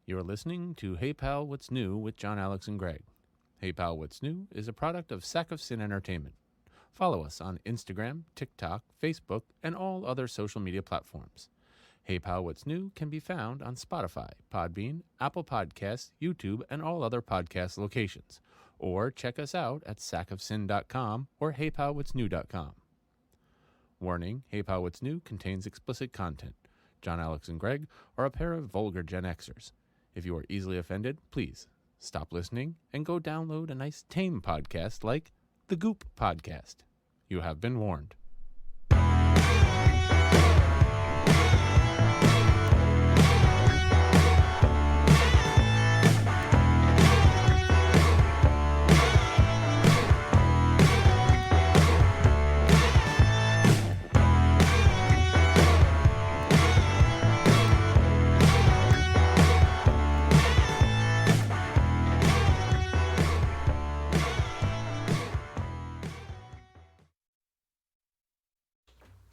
You're listening to Hey Pal, What's New with John, Alex, and Greg. Hey Pal, What's New is a product of Sack of Sin Entertainment. Follow us on Instagram, TikTok, Facebook, and all other social media platforms. Hey Pal, What's New can be found on Spotify, Podbean, Apple Podcasts, YouTube, and all other podcast locations. Or check us out at sackofsin.com or heypalwhatsnew.com. Warning, Hey Pal, What's New contains explicit content. John, Alex, and Greg are a pair of vulgar Gen Xers. If you are easily offended, please stop listening and go download a nice tame podcast like the Goop Podcast. You have been warned.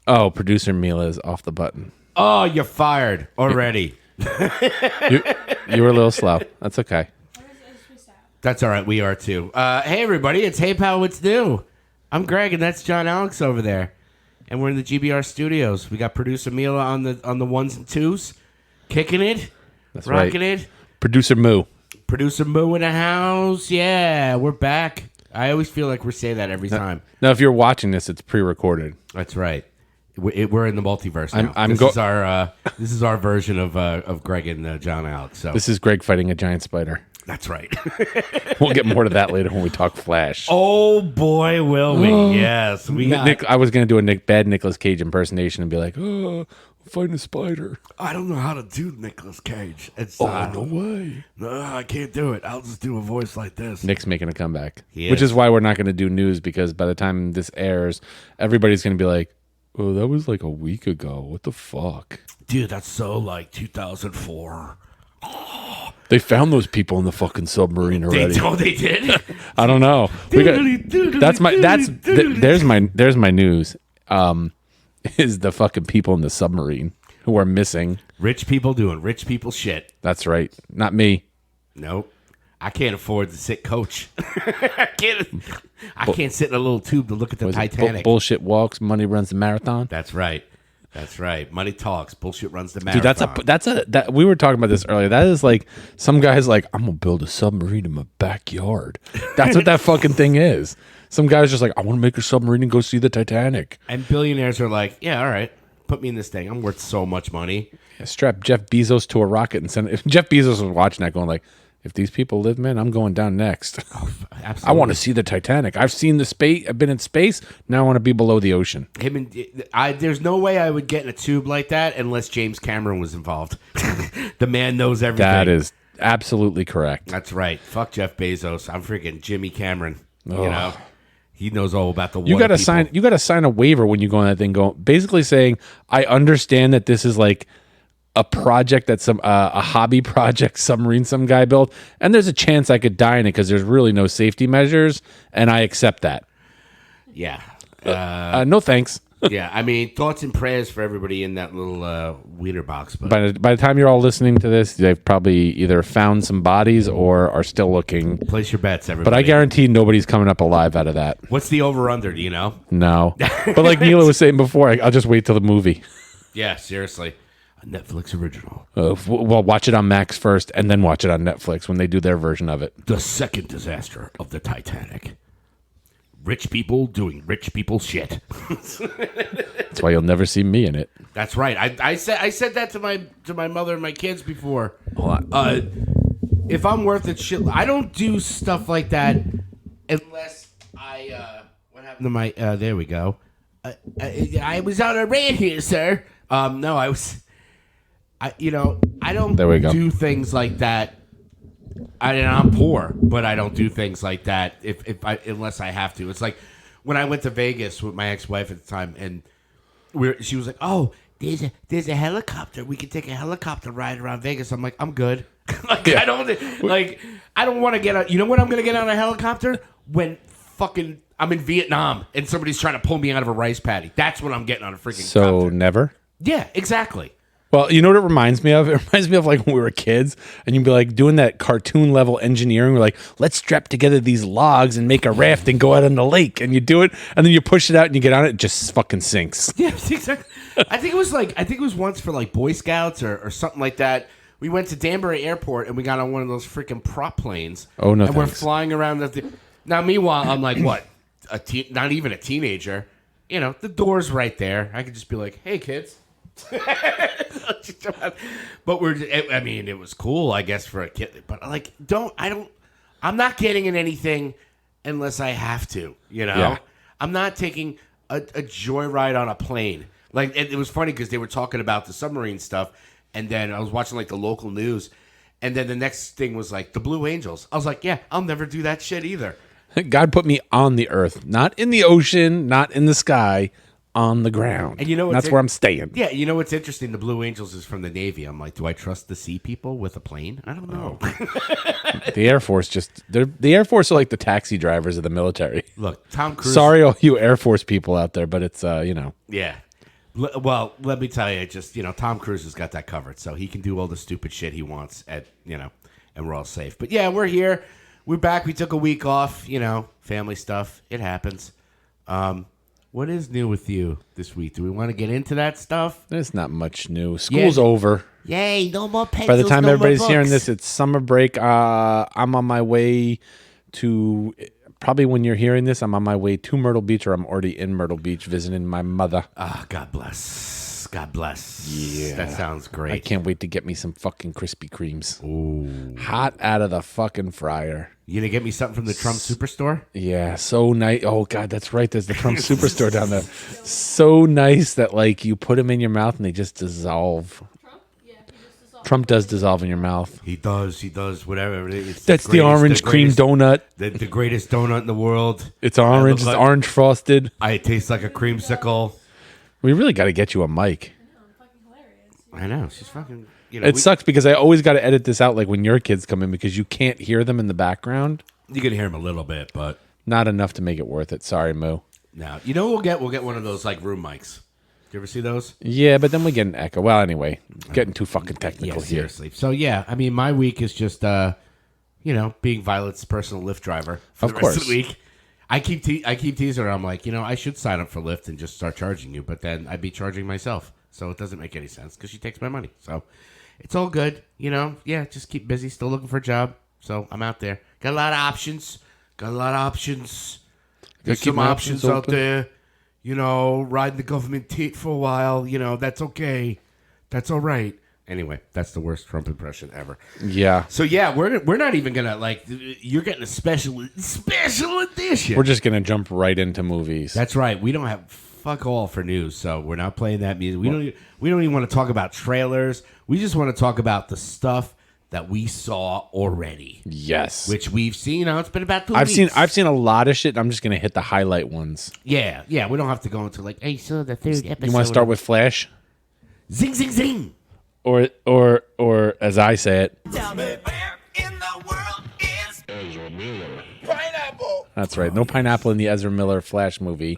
Oh, producer Mila is off the button. Oh, you're fired already. You were a little slow. That's okay. That's all right. We are too. Hey, everybody. It's Hey Pal, What's New? I'm Greg, and that's John Alex over there. And we're in the GBR studios. We got producer Mila on the ones and twos, kicking it, That's rocking right. it. Producer Moo. Producer Moo in the house. Yeah, we're back. I always feel like we say that every time. Now, if you're watching this, it's pre-recorded. That's right. We're in the multiverse now. This is our version of Greg and John Alex. So This is Greg fighting a giant spider. that's right. We'll get more to that later when we talk Flash. Oh boy, will we? Yes, we got. Nick, I was going to do a bad Nicolas Cage impersonation and be like, "Oh, I'm fighting a spider." I don't know how to do Nicolas Cage. It's No way. no, I can't do it. I'll just do a voice like this. Nick's making a comeback, He which is. is why we're not going to do news, because by the time this airs, everybody's going to be like, "Oh, that was like a week ago. What the fuck?" Dude, that's so like 2004. They found those people in the fucking submarine already. They did. I don't know. There's my news. Is the fucking people in the submarine who are missing. Rich people doing rich people shit. That's right. Not me. Nope. I can't afford to sit coach. I can't sit in a little tube to look at the Was it Titanic. bullshit walks, money runs the marathon. That's right. That's right. Money talks. Bullshit runs the marathon. Dude, that we were talking about this earlier. That is like some guys like, I'm gonna build a submarine in my backyard. That's what that fucking thing is. Some guys just like, I want to make a submarine and go see the Titanic. And billionaires are like, yeah, all right, put me in this thing. I'm worth so much money. Yeah, strap Jeff Bezos to a rocket and send it. If Jeff Bezos was watching that, going like, if these people live, man, I'm going down next. Absolutely. I want to see the Titanic. I've seen the space. I've been in space. Now I want to be below the ocean. There's no way I would get in a tube like that unless James Cameron was involved. The man knows everything. That is absolutely correct. That's right. Fuck Jeff Bezos. I'm freaking Jimmy Cameron. You Oh. know, he knows all about the water. You got to people. sign. You got to sign a waiver when you go on that thing. Basically saying, I understand that this is like a project that's a hobby project submarine some guy built, and there's a chance I could die in it because there's really no safety measures, and I accept that. Yeah. No thanks. Yeah. I mean, thoughts and prayers for everybody in that little wiener box. But By the time you're all listening to this, they've probably either found some bodies or are still looking. place your bets, everybody. But I guarantee nobody's coming up alive out of that. What's the over-under, do you know? No. But like Mila was saying before, I'll just wait till the movie. Yeah, seriously. A Netflix original. Well, watch it on Max first and then watch it on Netflix when they do their version of it. The second disaster of the Titanic. Rich people doing rich people shit. That's why you'll never see me in it. That's right. I said that to my mother and my kids before. If I'm worth it, shit. I don't do stuff like that unless I. What happened to my? There we go. I was on a rant here, sir. No, I was. I don't There we go. do things like that. I'm poor, but I don't do things like that unless I have to. It's like when I went to Vegas with my ex-wife at the time, and she was like, "Oh, there's a helicopter. We can take a helicopter ride around Vegas." I'm like, "I'm good." I don't want to get on. You know when I'm going to get on a helicopter? When fucking I'm in Vietnam and somebody's trying to pull me out of a rice paddy. That's when I'm getting on a freaking So copter. never? Yeah, exactly. Well, you know what it reminds me of? It reminds me of like when we were kids and you'd be like doing that cartoon level engineering. We're like, let's strap together these logs and make a raft and go out on the lake. And you do it and then you push it out and you get on it, it just fucking sinks. Yeah, exactly. I think it was once for like Boy Scouts or something like that. We went to Danbury Airport and we got on one of those freaking prop planes. Oh, no, and we're thanks. flying around. Now, meanwhile, I'm like, what? Not even a teenager. You know, the door's right there. I could just be like, hey, kids. But it was cool, I guess, for a kid. But like, I'm not getting in anything unless I have to, you know? Yeah. I'm not taking a joyride on a plane. Like, it was funny because they were talking about the submarine stuff, and then I was watching like the local news, and then the next thing was like the Blue Angels. I was like, yeah, I'll never do that shit either. God put me on the earth, not in the ocean, not in the sky, on the ground. And you know that's where I'm staying. Yeah, you know what's interesting? The Blue Angels is from the Navy. I'm like, do I trust the sea people with a plane? I don't know. The Air Force the Air Force are like the taxi drivers of the military. Look, Tom Cruise. Sorry, all you Air Force people out there, but it's you know. Yeah. Well, let me tell you, Tom Cruise has got that covered, so he can do all the stupid shit he wants and we're all safe. But yeah, we're here. We're back. We took a week off, family stuff. It happens. What is new with you this week? Do we want to get into that stuff? There's not much new. School's over. Yay, no more pencils. By the time no everybody's more hearing books. this, it's summer break. I'm on my way to, probably when you're hearing this, I'm on my way to Myrtle Beach, or I'm already in Myrtle Beach visiting my mother. Ah, God bless. God bless. Yeah. That sounds great. I can't wait to get me some fucking Krispy Kremes. Ooh. Hot out of the fucking fryer. You gonna get me something from the Trump Superstore? Yeah, so nice. Oh, God, that's right. There's the Trump Superstore down there. So nice that, like, you put them in your mouth and they just dissolve. Trump? Yeah, he just dissolved. Trump does dissolve in your mouth. He does. Whatever. It's That's the orange cream donut. The greatest donut in the world. It's orange. It's like- orange frosted. It tastes like a creamsicle. We really got to get you a mic. I know, I'm fucking hilarious. I know. She's fucking. It sucks because I always got to edit this out, like when your kids come in, because you can't hear them in the background. You can hear him a little bit, but Not enough to make it worth it. Sorry, Moo. no. You know what we'll get one of those like room mics. Do you ever see those? Yeah, but then we get an echo. Well, anyway, getting too fucking technical Yeah, here. seriously. So yeah, I mean, my week is just being Violet's personal Lyft driver for Of the rest of course. the week. I keep teasing her. I'm like, I should sign up for Lyft and just start charging you, but then I'd be charging myself, so it doesn't make any sense because she takes my money. So it's all good, Yeah, just keep busy. Still looking for a job, so I'm out there. Got a lot of options. There's keep some my options options out open. there. Riding the government teat for a while. That's okay. That's all right. Anyway, that's the worst Trump impression ever. Yeah. So yeah, we're not even gonna you're getting a special edition. We're just going to jump right into movies. That's right. We don't have fuck all for news, so we're not playing that music. We don't even want to talk about trailers. We just want to talk about the stuff that we saw already, Yes. which we've seen. It's been about 2 I've weeks. seen a lot of shit. I'm just going to hit the highlight ones. Yeah. We don't have to go into I saw the third episode. You want to start with Flash? zing zing zing? Or as I say it, Tell me where in the world is Pineapple? that's right. No pineapple in the Ezra Miller Flash movie.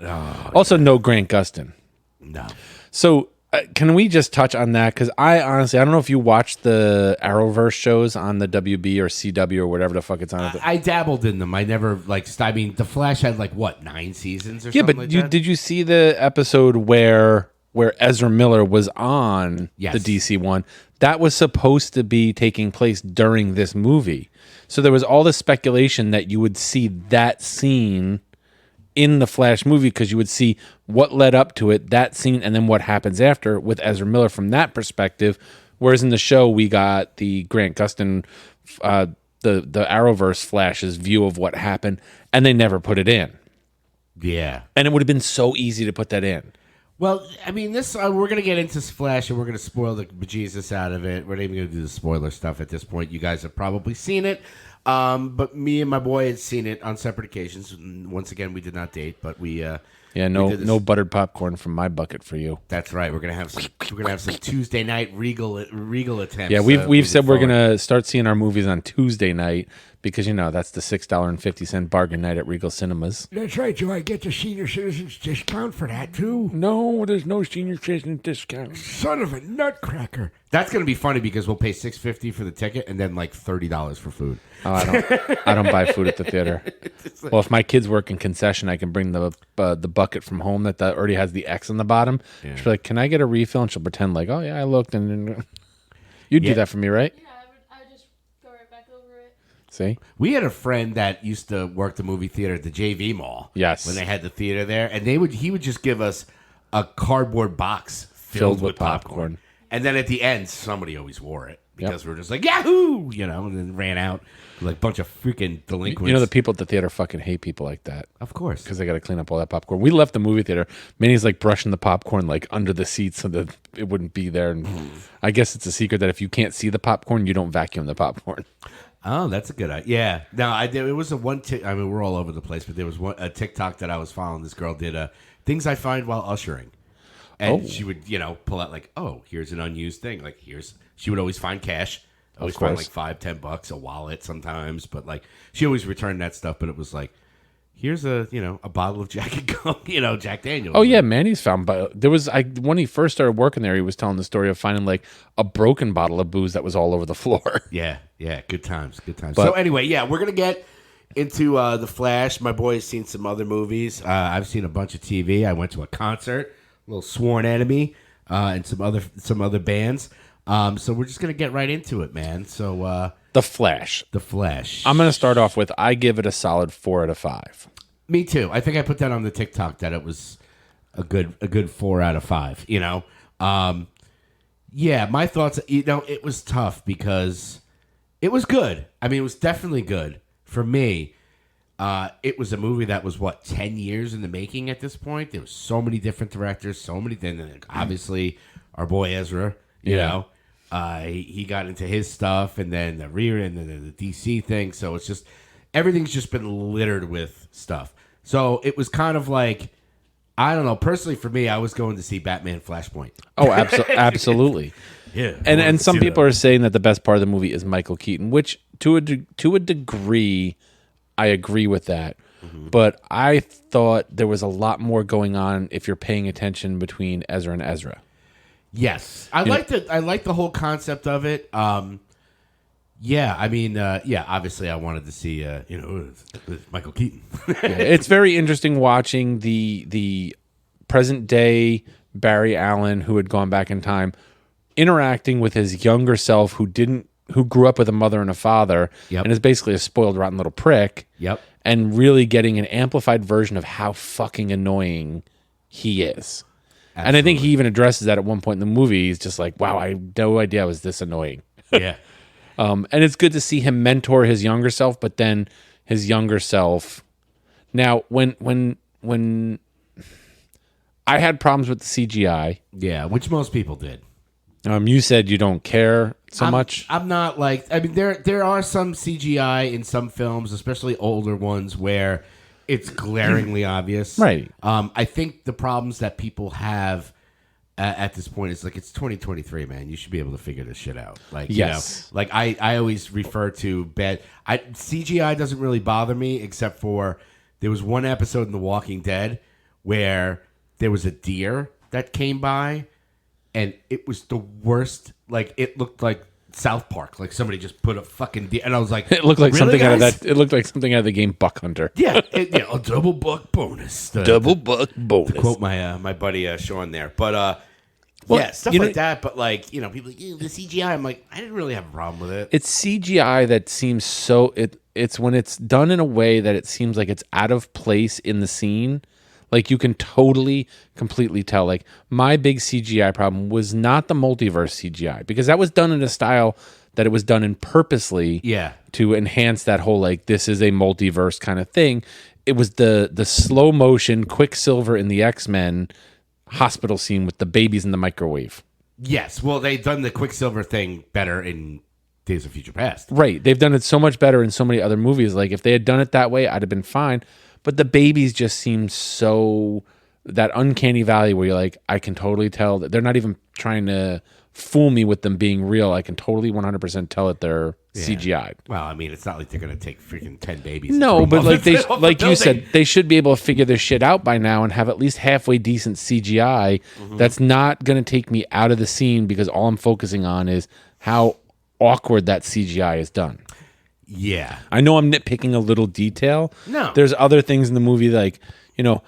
Also, no Grant Gustin. No. So, can we just touch on that? Because I don't know if you watched the Arrowverse shows on the WB or CW or whatever the fuck it's on. I dabbled in them. I never I mean, The Flash had 9 seasons or Yeah, something but like that? did you see the episode where Ezra Miller was on Yes. the DC one? That was supposed to be taking place during this movie. So there was all this speculation that you would see that scene in the Flash movie because you would see what led up to it, that scene, and then what happens after with Ezra Miller from that perspective. Whereas in the show, we got the Grant Gustin, the Arrowverse Flash's view of what happened, and they never put it in. Yeah. And it would have been so easy to put that in. Well, I mean, this we're gonna get into Flash, and we're gonna spoil the bejesus out of it. We're not even gonna do the spoiler stuff at this point. You guys have probably seen it, but me and my boy had seen it on separate occasions. Once again, we did not date, but we No buttered popcorn from my bucket for you. That's right. We're gonna have some Tuesday night regal attempts. Yeah, we've said we're moving forward. gonna start seeing our movies on Tuesday night because that's the $6.50 bargain night at Regal Cinemas. That's right. Do I get the senior citizens discount for that too? No, there's no senior citizen discount. Son of a nutcracker. That's gonna be funny because we'll pay $6.50 for the ticket and then like $30 for food. Oh, I don't buy food at the theater. Well, if my kids work in concession, I can bring the bucket from home that already has the X on the bottom. Yeah. She'll be like, "Can I get a refill?" And she'll pretend like, "Oh yeah, I looked." And you'd do that for me, right? Yeah, I would just go right back over it. See? We had a friend that used to work the movie theater at the JV Mall. Yes. When they had the theater there, and he would just give us a cardboard box Filled with popcorn. And then at the end, somebody always wore it because we're just like Yahoo, and then ran out like a bunch of freaking delinquents. The people at the theater fucking hate people like that. Of course, Because they got to clean up all that popcorn. We left the movie theater. Manny's like brushing the popcorn like under the seat so that it wouldn't be there. And I guess it's a secret that if you can't see the popcorn, you don't vacuum the popcorn. Oh, that's a good idea. Yeah, no, it was a one. I mean, we're all over the place, but there was a TikTok that I was following. This girl did things I find while ushering, and she would pull out like, oh, here's an unused thing. Like she would always find cash. Always find like $5-10, a wallet sometimes, but like she always returned that stuff. But it was like, here's a bottle of Jack and Coke, Jack Daniels. Oh yeah, Manny's found. But there was when he first started working there, he was telling the story of finding like a broken bottle of booze that was all over the floor. Yeah, good times. But, so anyway, yeah, we're gonna get into The Flash. My boy has seen some other movies. I've seen a bunch of TV. I went to a concert, a little Sworn Enemy, and some other bands. So we're just gonna get right into it, man. So The Flash. The Flash. I'm gonna start off with I give it a solid 4 out of 5. Me too. I think I put that on the TikTok that it was a good 4 out of 5. Yeah, my thoughts. It was tough because it was good. I mean, it was definitely good for me. It was a movie that was 10 years in the making at this point. There was so many different directors, so many things. Obviously, our boy Ezra. He got into his stuff, and then the DC thing. So it's just everything's just been littered with stuff. So it was kind of like, I don't know. Personally, for me, I was going to see Batman Flashpoint. Oh, absolutely. Yeah, And some people are saying that the best part of the movie is Michael Keaton, which to a degree, I agree with that. Mm-hmm. But I thought there was a lot more going on if you're paying attention between Ezra and Ezra. Yes, I like the whole concept of it. Yeah, I mean, obviously, I wanted to see, Michael Keaton. It's very interesting watching the present day Barry Allen, who had gone back in time, interacting with his younger self, who grew up with a mother and a father, and is basically a spoiled, rotten little prick. Yep, and really getting an amplified version of how fucking annoying he is. Absolutely. And I think he even addresses that at one point in the movie. He's just like, wow, I had no idea I was this annoying. Yeah. And it's good to see him mentor his younger self, but then his younger self. Now, when I had problems with the CGI. Yeah, which most people did. You said you don't care so much. I'm not like, I mean, there are some CGI in some films, especially older ones, where it's glaringly obvious. Right. I think the problems that people have at this point is like, it's 2023, man. You should be able to figure this shit out. Like, yes. Like I always refer to CGI doesn't really bother me, except for there was one episode in The Walking Dead where there was a deer that came by, and it was the worst. Like, it looked like South Park, like somebody just put a fucking deer, and I was like, it looked like really, something guys? out of that. It looked like something out of the game Buck Hunter. Yeah, a double buck bonus. Double buck bonus. To quote my buddy Sean there, but well, yeah, stuff like that. But like, people like, the CGI. I'm like, I didn't really have a problem with it. It's CGI that seems so. It's when it's done in a way that it seems like it's out of place in the scene. Like, you can totally, completely tell. Like, my big CGI problem was not the multiverse CGI, because that was done in a style that it was done in purposely to enhance that whole, like, this is a multiverse kind of thing. It was the slow motion Quicksilver in the X-Men hospital scene with the babies in the microwave. Yes. Well, they've done the Quicksilver thing better in Days of Future Past. Right. They've done it so much better in so many other movies. Like, if they had done it that way, I'd have been fine. But the babies just seem so that uncanny valley where you're like, I can totally tell that they're not even trying to fool me with them being real. I can totally 100% tell that they're CGI. Well, I mean, it's not like they're going to take freaking 10 babies. and No, throw but them like off they, the- off the like you building. said, they should be able to figure this shit out by now and have at least halfway decent CGI. That's not going to take me out of the scene because all I'm focusing on is how awkward that CGI is done. Yeah. I know I'm nitpicking a little detail. No. There's other things in the movie like, you know,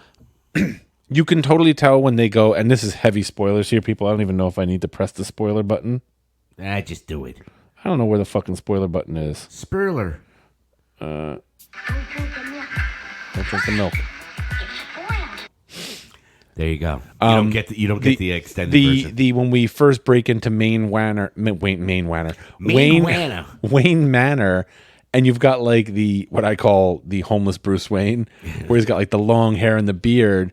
you can totally tell when they go, and this is heavy spoilers here, people. I don't even know if I need to press the spoiler button. Just do it. I don't know where the fucking spoiler button is. Spurler. Don't drink the milk. There you go. You don't get the extended version. The when we first break into Wayne Manor, and you've got like the what I call the homeless Bruce Wayne, where he's got like the long hair and the beard.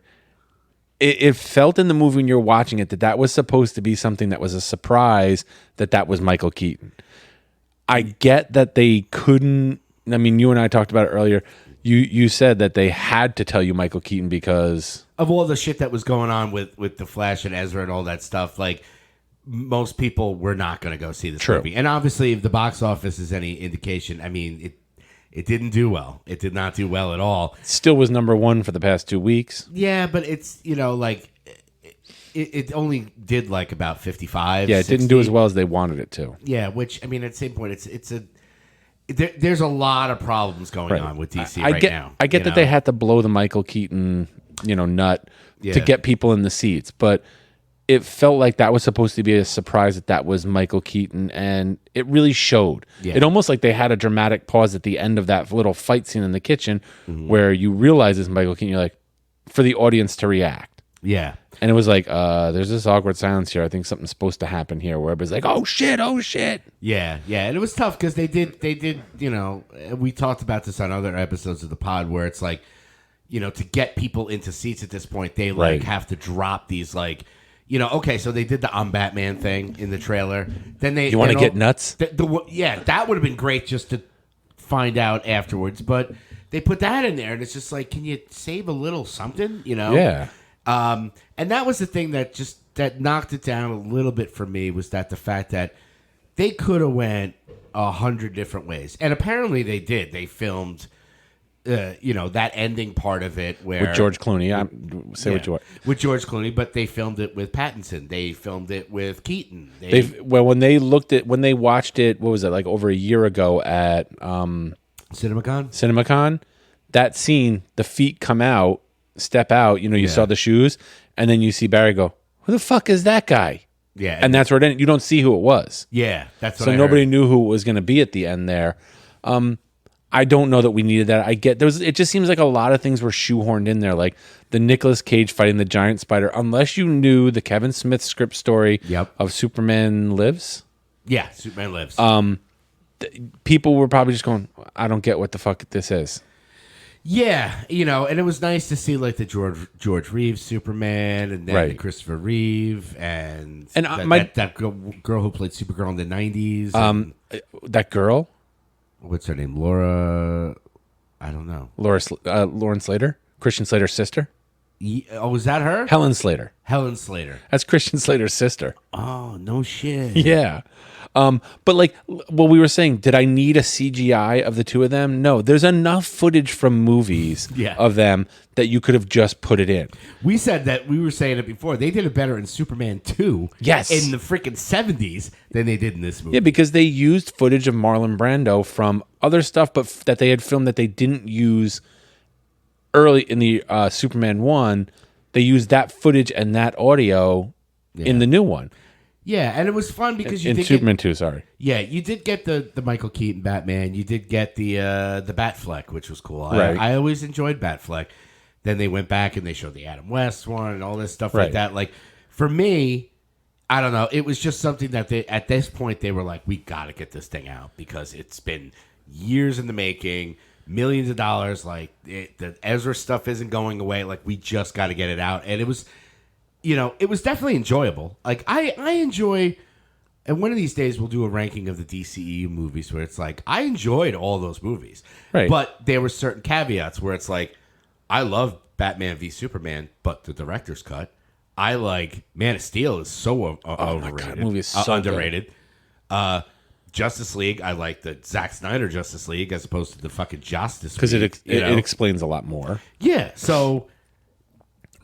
It felt in the movie when you're watching it that was supposed to be something that was a surprise that was Michael Keaton. I get that they couldn't. I mean, you and I talked about it earlier. You said that they had to tell you Michael Keaton because Of all the shit that was going on with the Flash and Ezra and all that stuff, like most people were not going to go see this movie. And obviously, if the box office is any indication, I mean, it didn't do well. It did not do well at all. still was number one for the past 2 weeks. Yeah, but it's, like it only did like about 55. Yeah, it 60. didn't do as well as they wanted it to. Yeah, which I mean, at the same point, there's a lot of problems going on with DC now. I get that they had to blow the Michael Keaton, nut Yeah. to get people in the seats, but it felt like that was supposed to be a surprise that was Michael Keaton, and it really showed. Yeah. It almost like they had a dramatic pause at the end of that little fight scene in the kitchen where you realize it's Michael Keaton. You're like, for the audience to react. Yeah. And it was like, there's this awkward silence here. I think something's supposed to happen here where everybody's like, oh shit. Yeah, and it was tough because they did, we talked about this on other episodes of the pod where it's like, to get people into seats at this point, they like have to drop these like, okay, so they did the I'm Batman thing in the trailer. Then You want to get nuts? Yeah, that would have been great just to find out afterwards, but they put that in there and it's just like, can you save a little something, Yeah. And that was the thing that knocked it down a little bit for me was that the fact that they could have went 100 different ways, and apparently they did. They filmed, that ending part of it where With George Clooney. What you want. with George Clooney, but they filmed it with Pattinson. They filmed it with Keaton. When they watched it, what was it, like over a year ago at CinemaCon, that scene, the feet come out, step out, you saw the shoes, and then you see Barry go, who the fuck is that guy? Yeah, And that's where it ended. You don't see who it was. yeah, that's what So I nobody heard. knew who it was going to be at the end there. I don't know that we needed that. It just seems like a lot of things were shoehorned in there, like the Nicolas Cage fighting the giant spider. Unless you knew the Kevin Smith script story of Superman Lives, Yeah, Superman Lives. people were probably just going, I don't get what the fuck this is. Yeah, and it was nice to see like the George Reeves Superman, and then the Christopher Reeve, and that girl who played Supergirl in the 90s. That girl, What's her name? Laura? I don't know. Lauren Slater, Christian Slater's sister. Was that her? Helen Slater. Helen Slater. That's Christian Slater's sister. Oh, no shit. Yeah. But like what we were saying, did I need a CGI of the two of them? No, there's enough footage from movies of them that you could have just put it in. We said that, we were saying it before. They did it better in Superman 2 Yes. in the freaking 70s than they did in this movie. Yeah, because they used footage of Marlon Brando from other stuff, but that they had filmed that they didn't use early in the Superman 1. They used that footage and that audio in the new one. Yeah, and it was fun because you in did Superman 2, sorry. Yeah, you did get the Michael Keaton Batman. You did get the Batfleck, which was cool. Right. I always enjoyed Batfleck. Then they went back and they showed the Adam West one and all this stuff like that. Like, for me, I don't know. It was just something that they, at this point, they were like, we got to get this thing out because it's been years in the making, millions of dollars. Like, the Ezra stuff isn't going away. Like, we just got to get it out. And it was, it was definitely enjoyable. Like, I enjoy, and one of these days we'll do a ranking of the DCEU movies where it's like, I enjoyed all those movies. Right. But there were certain caveats where it's like, I love Batman v Superman, but the director's cut. I like Man of Steel is so overrated. God, movie is so underrated. Justice League, I like the Zack Snyder Justice League as opposed to the fucking Justice because League. it explains a lot more. Yeah, so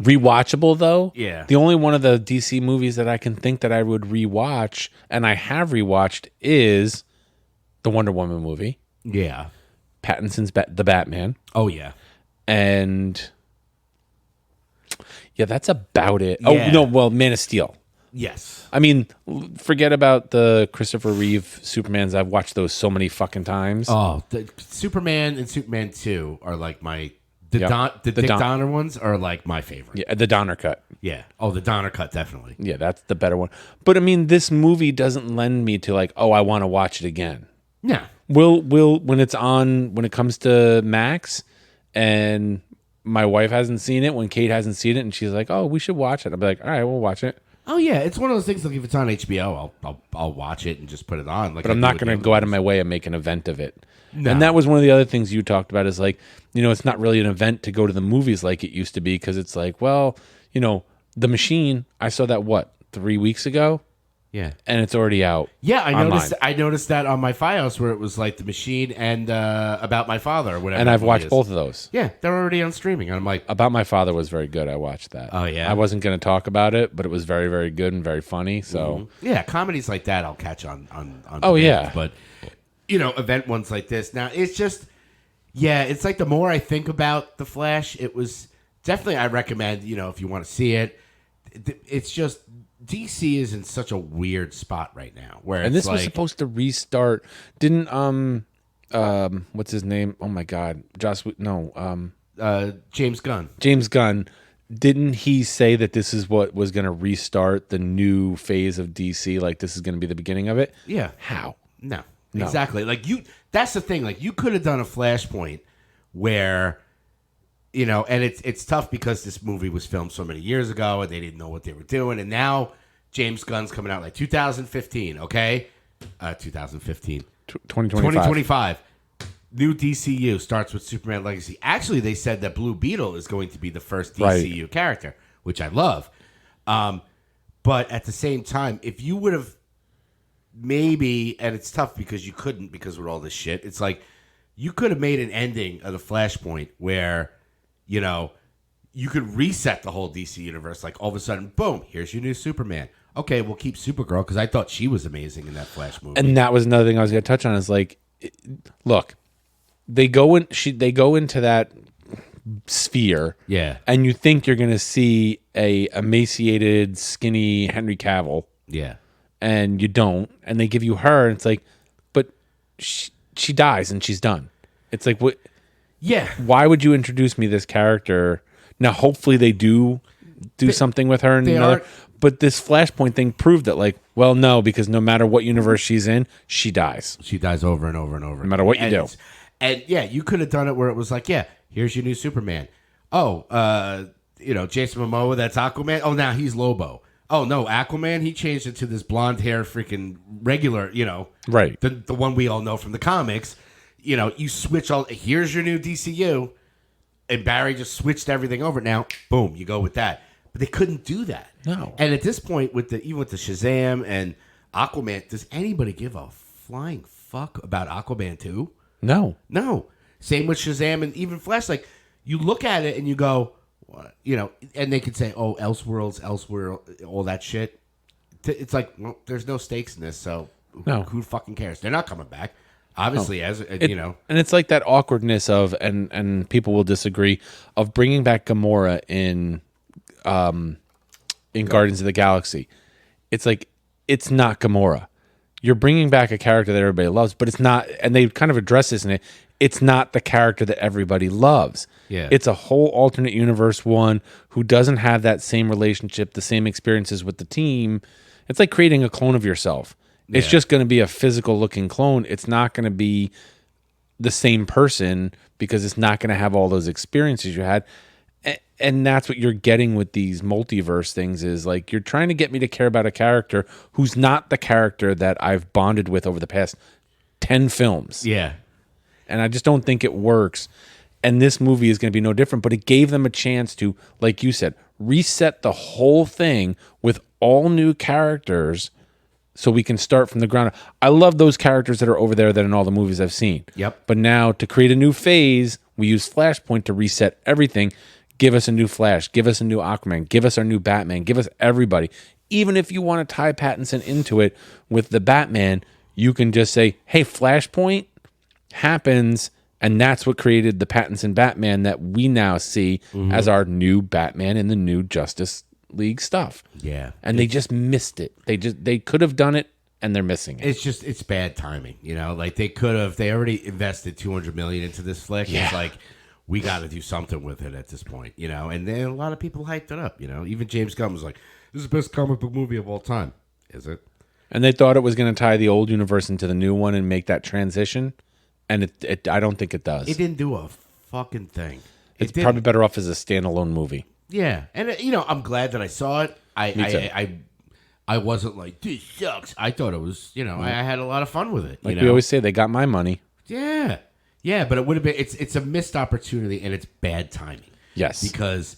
Rewatchable though. Yeah. The only one of the DC movies that I can think that I would rewatch, and I have rewatched, is the Wonder Woman movie, yeah. Pattinson's the Batman, Oh yeah. and yeah, that's about it. Yeah. Oh no, well, Man of Steel. Yes. I mean, forget about the Christopher Reeve Supermans. I've watched those so many fucking times. Oh, the Superman and Superman 2 are like my the Yep. Dick Donner ones are like my favorite. Yeah, the Donner cut. Yeah. Oh, the Donner cut definitely. Yeah, that's the better one. But I mean, this movie doesn't lend me to like, oh, I want to watch it again. Yeah. Will when it's on, when it comes to Max, and my wife hasn't seen it, when Kate hasn't seen it, and she's like, oh, we should watch it. I'll be like, all right, we'll watch it. Oh yeah, it's one of those things. Like if it's on HBO, I'll watch it and just put it on. Like, But I'm not going to go out of my way and make an event of it. No. And that was one of the other things you talked about is like, it's not really an event to go to the movies like it used to be, because it's like, well, The Machine, I saw that 3 weeks ago, Yeah. and it's already out. Yeah, online. I noticed that on my Fios where it was like The Machine and About My Father or whatever. And I've that watched is. both of those. Yeah, they're already on streaming. And I'm like, About My Father was very good. I watched that. Oh, yeah? I wasn't going to talk about it, but it was very, very good and very funny. So yeah, comedies like that I'll catch on Oh, demand. yeah. But event ones like this. Now it's just it's like the more I think about The Flash, it was definitely I recommend, if you want to see it. It's just DC is in such a weird spot right now where and it's this was supposed to restart. Didn't what's his name? Oh my God, James Gunn. James Gunn. Didn't he say that this is what was going to restart the new phase of DC? Like this is going to be the beginning of it? Yeah. How? No. Exactly. Like that's the thing. Like you could have done a Flashpoint where and it's tough because this movie was filmed so many years ago and they didn't know what they were doing, and now James Gunn's coming out like 2015, okay? 2015. 2025. New DCU starts with Superman Legacy. Actually, they said that Blue Beetle is going to be the first DCU character, which I love. But at the same time, if you would have maybe, and it's tough because you couldn't because with all this shit, it's like you could have made an ending of the Flashpoint where, you could reset the whole DC universe. Like all of a sudden, boom, here's your new Superman. Okay, we'll keep Supergirl because I thought she was amazing in that Flash movie. And that was another thing I was going to touch on is like, look, they go into that sphere, Yeah. and you think you're going to see a emaciated, skinny Henry Cavill, Yeah. and you don't, and they give you her, and it's like, but she dies and she's done. It's like, what? Yeah. Why would you introduce me this character? Now, hopefully they do something with her and another. But this Flashpoint thing proved that, like, well, no, because no matter what universe she's in, she dies. She dies over and over and over. No matter what you do. And yeah, you could have done it where it was like, yeah, here's your new Superman. Oh, Jason Momoa, that's Aquaman. Oh, now he's Lobo. Oh, no, Aquaman, he changed it to this blonde hair freaking regular, Right. The one we all know from the comics. You switch here's your new DCU. And Barry just switched everything over. Now, boom, you go with that. But they couldn't do that. No. And at this point, even with the Shazam and Aquaman, does anybody give a flying fuck about Aquaman 2? No. No. Same with Shazam and even Flash. Like, you look at it and you go, what? And they could say, oh, Elseworlds, all that shit. It's like, well, there's no stakes in this, so No. who fucking cares? They're not coming back. Obviously, And it's like that awkwardness of, and people will disagree, of bringing back Gamora in Guardians of the Galaxy. It's like, it's not Gamora. You're bringing back a character that everybody loves, but it's not, and they kind of address this in it, it's not the character that everybody loves. Yeah. It's a whole alternate universe one who doesn't have that same relationship, the same experiences with the team. It's like creating a clone of yourself. It's Yeah. just going to be a physical looking clone. It's not going to be the same person because it's not going to have all those experiences you had. And that's what you're getting with these multiverse things is like, you're trying to get me to care about a character who's not the character that I've bonded with over the past 10 films. Yeah. And I just don't think it works. And this movie is going to be no different, but it gave them a chance to, like you said, reset the whole thing with all new characters so we can start from the ground up. I love those characters that are over there that in all the movies I've seen. Yep. But now to create a new phase, we use Flashpoint to reset everything. Give us a new Flash. Give us a new Aquaman. Give us our new Batman. Give us everybody. Even if you want to tie Pattinson into it with the Batman, you can just say, hey, Flashpoint happens, and that's what created the Pattinson Batman that we now see as our new Batman in the new Justice League stuff. Yeah. And they just missed it. They could have done it, and they're missing it. It's bad timing, you know? Like, they already invested $200 million into this flick. Yeah. It's like, we got to do something with it at this point, you know? And then a lot of people hyped it up, you know? Even James Gunn was like, this is the best comic book movie of all time. Is it? And they thought it was going to tie the old universe into the new one and make that transition. And I don't think it does. It didn't do a fucking thing. It's probably better off as a standalone movie. Yeah. And, you know, I'm glad that I saw it. Me too. I wasn't like, this sucks. I thought it was, you know, I had a lot of fun with it. Like you know? we always say, they got my money. Yeah. Yeah, but it would have been, it's a missed opportunity and it's bad timing. Yes. Because,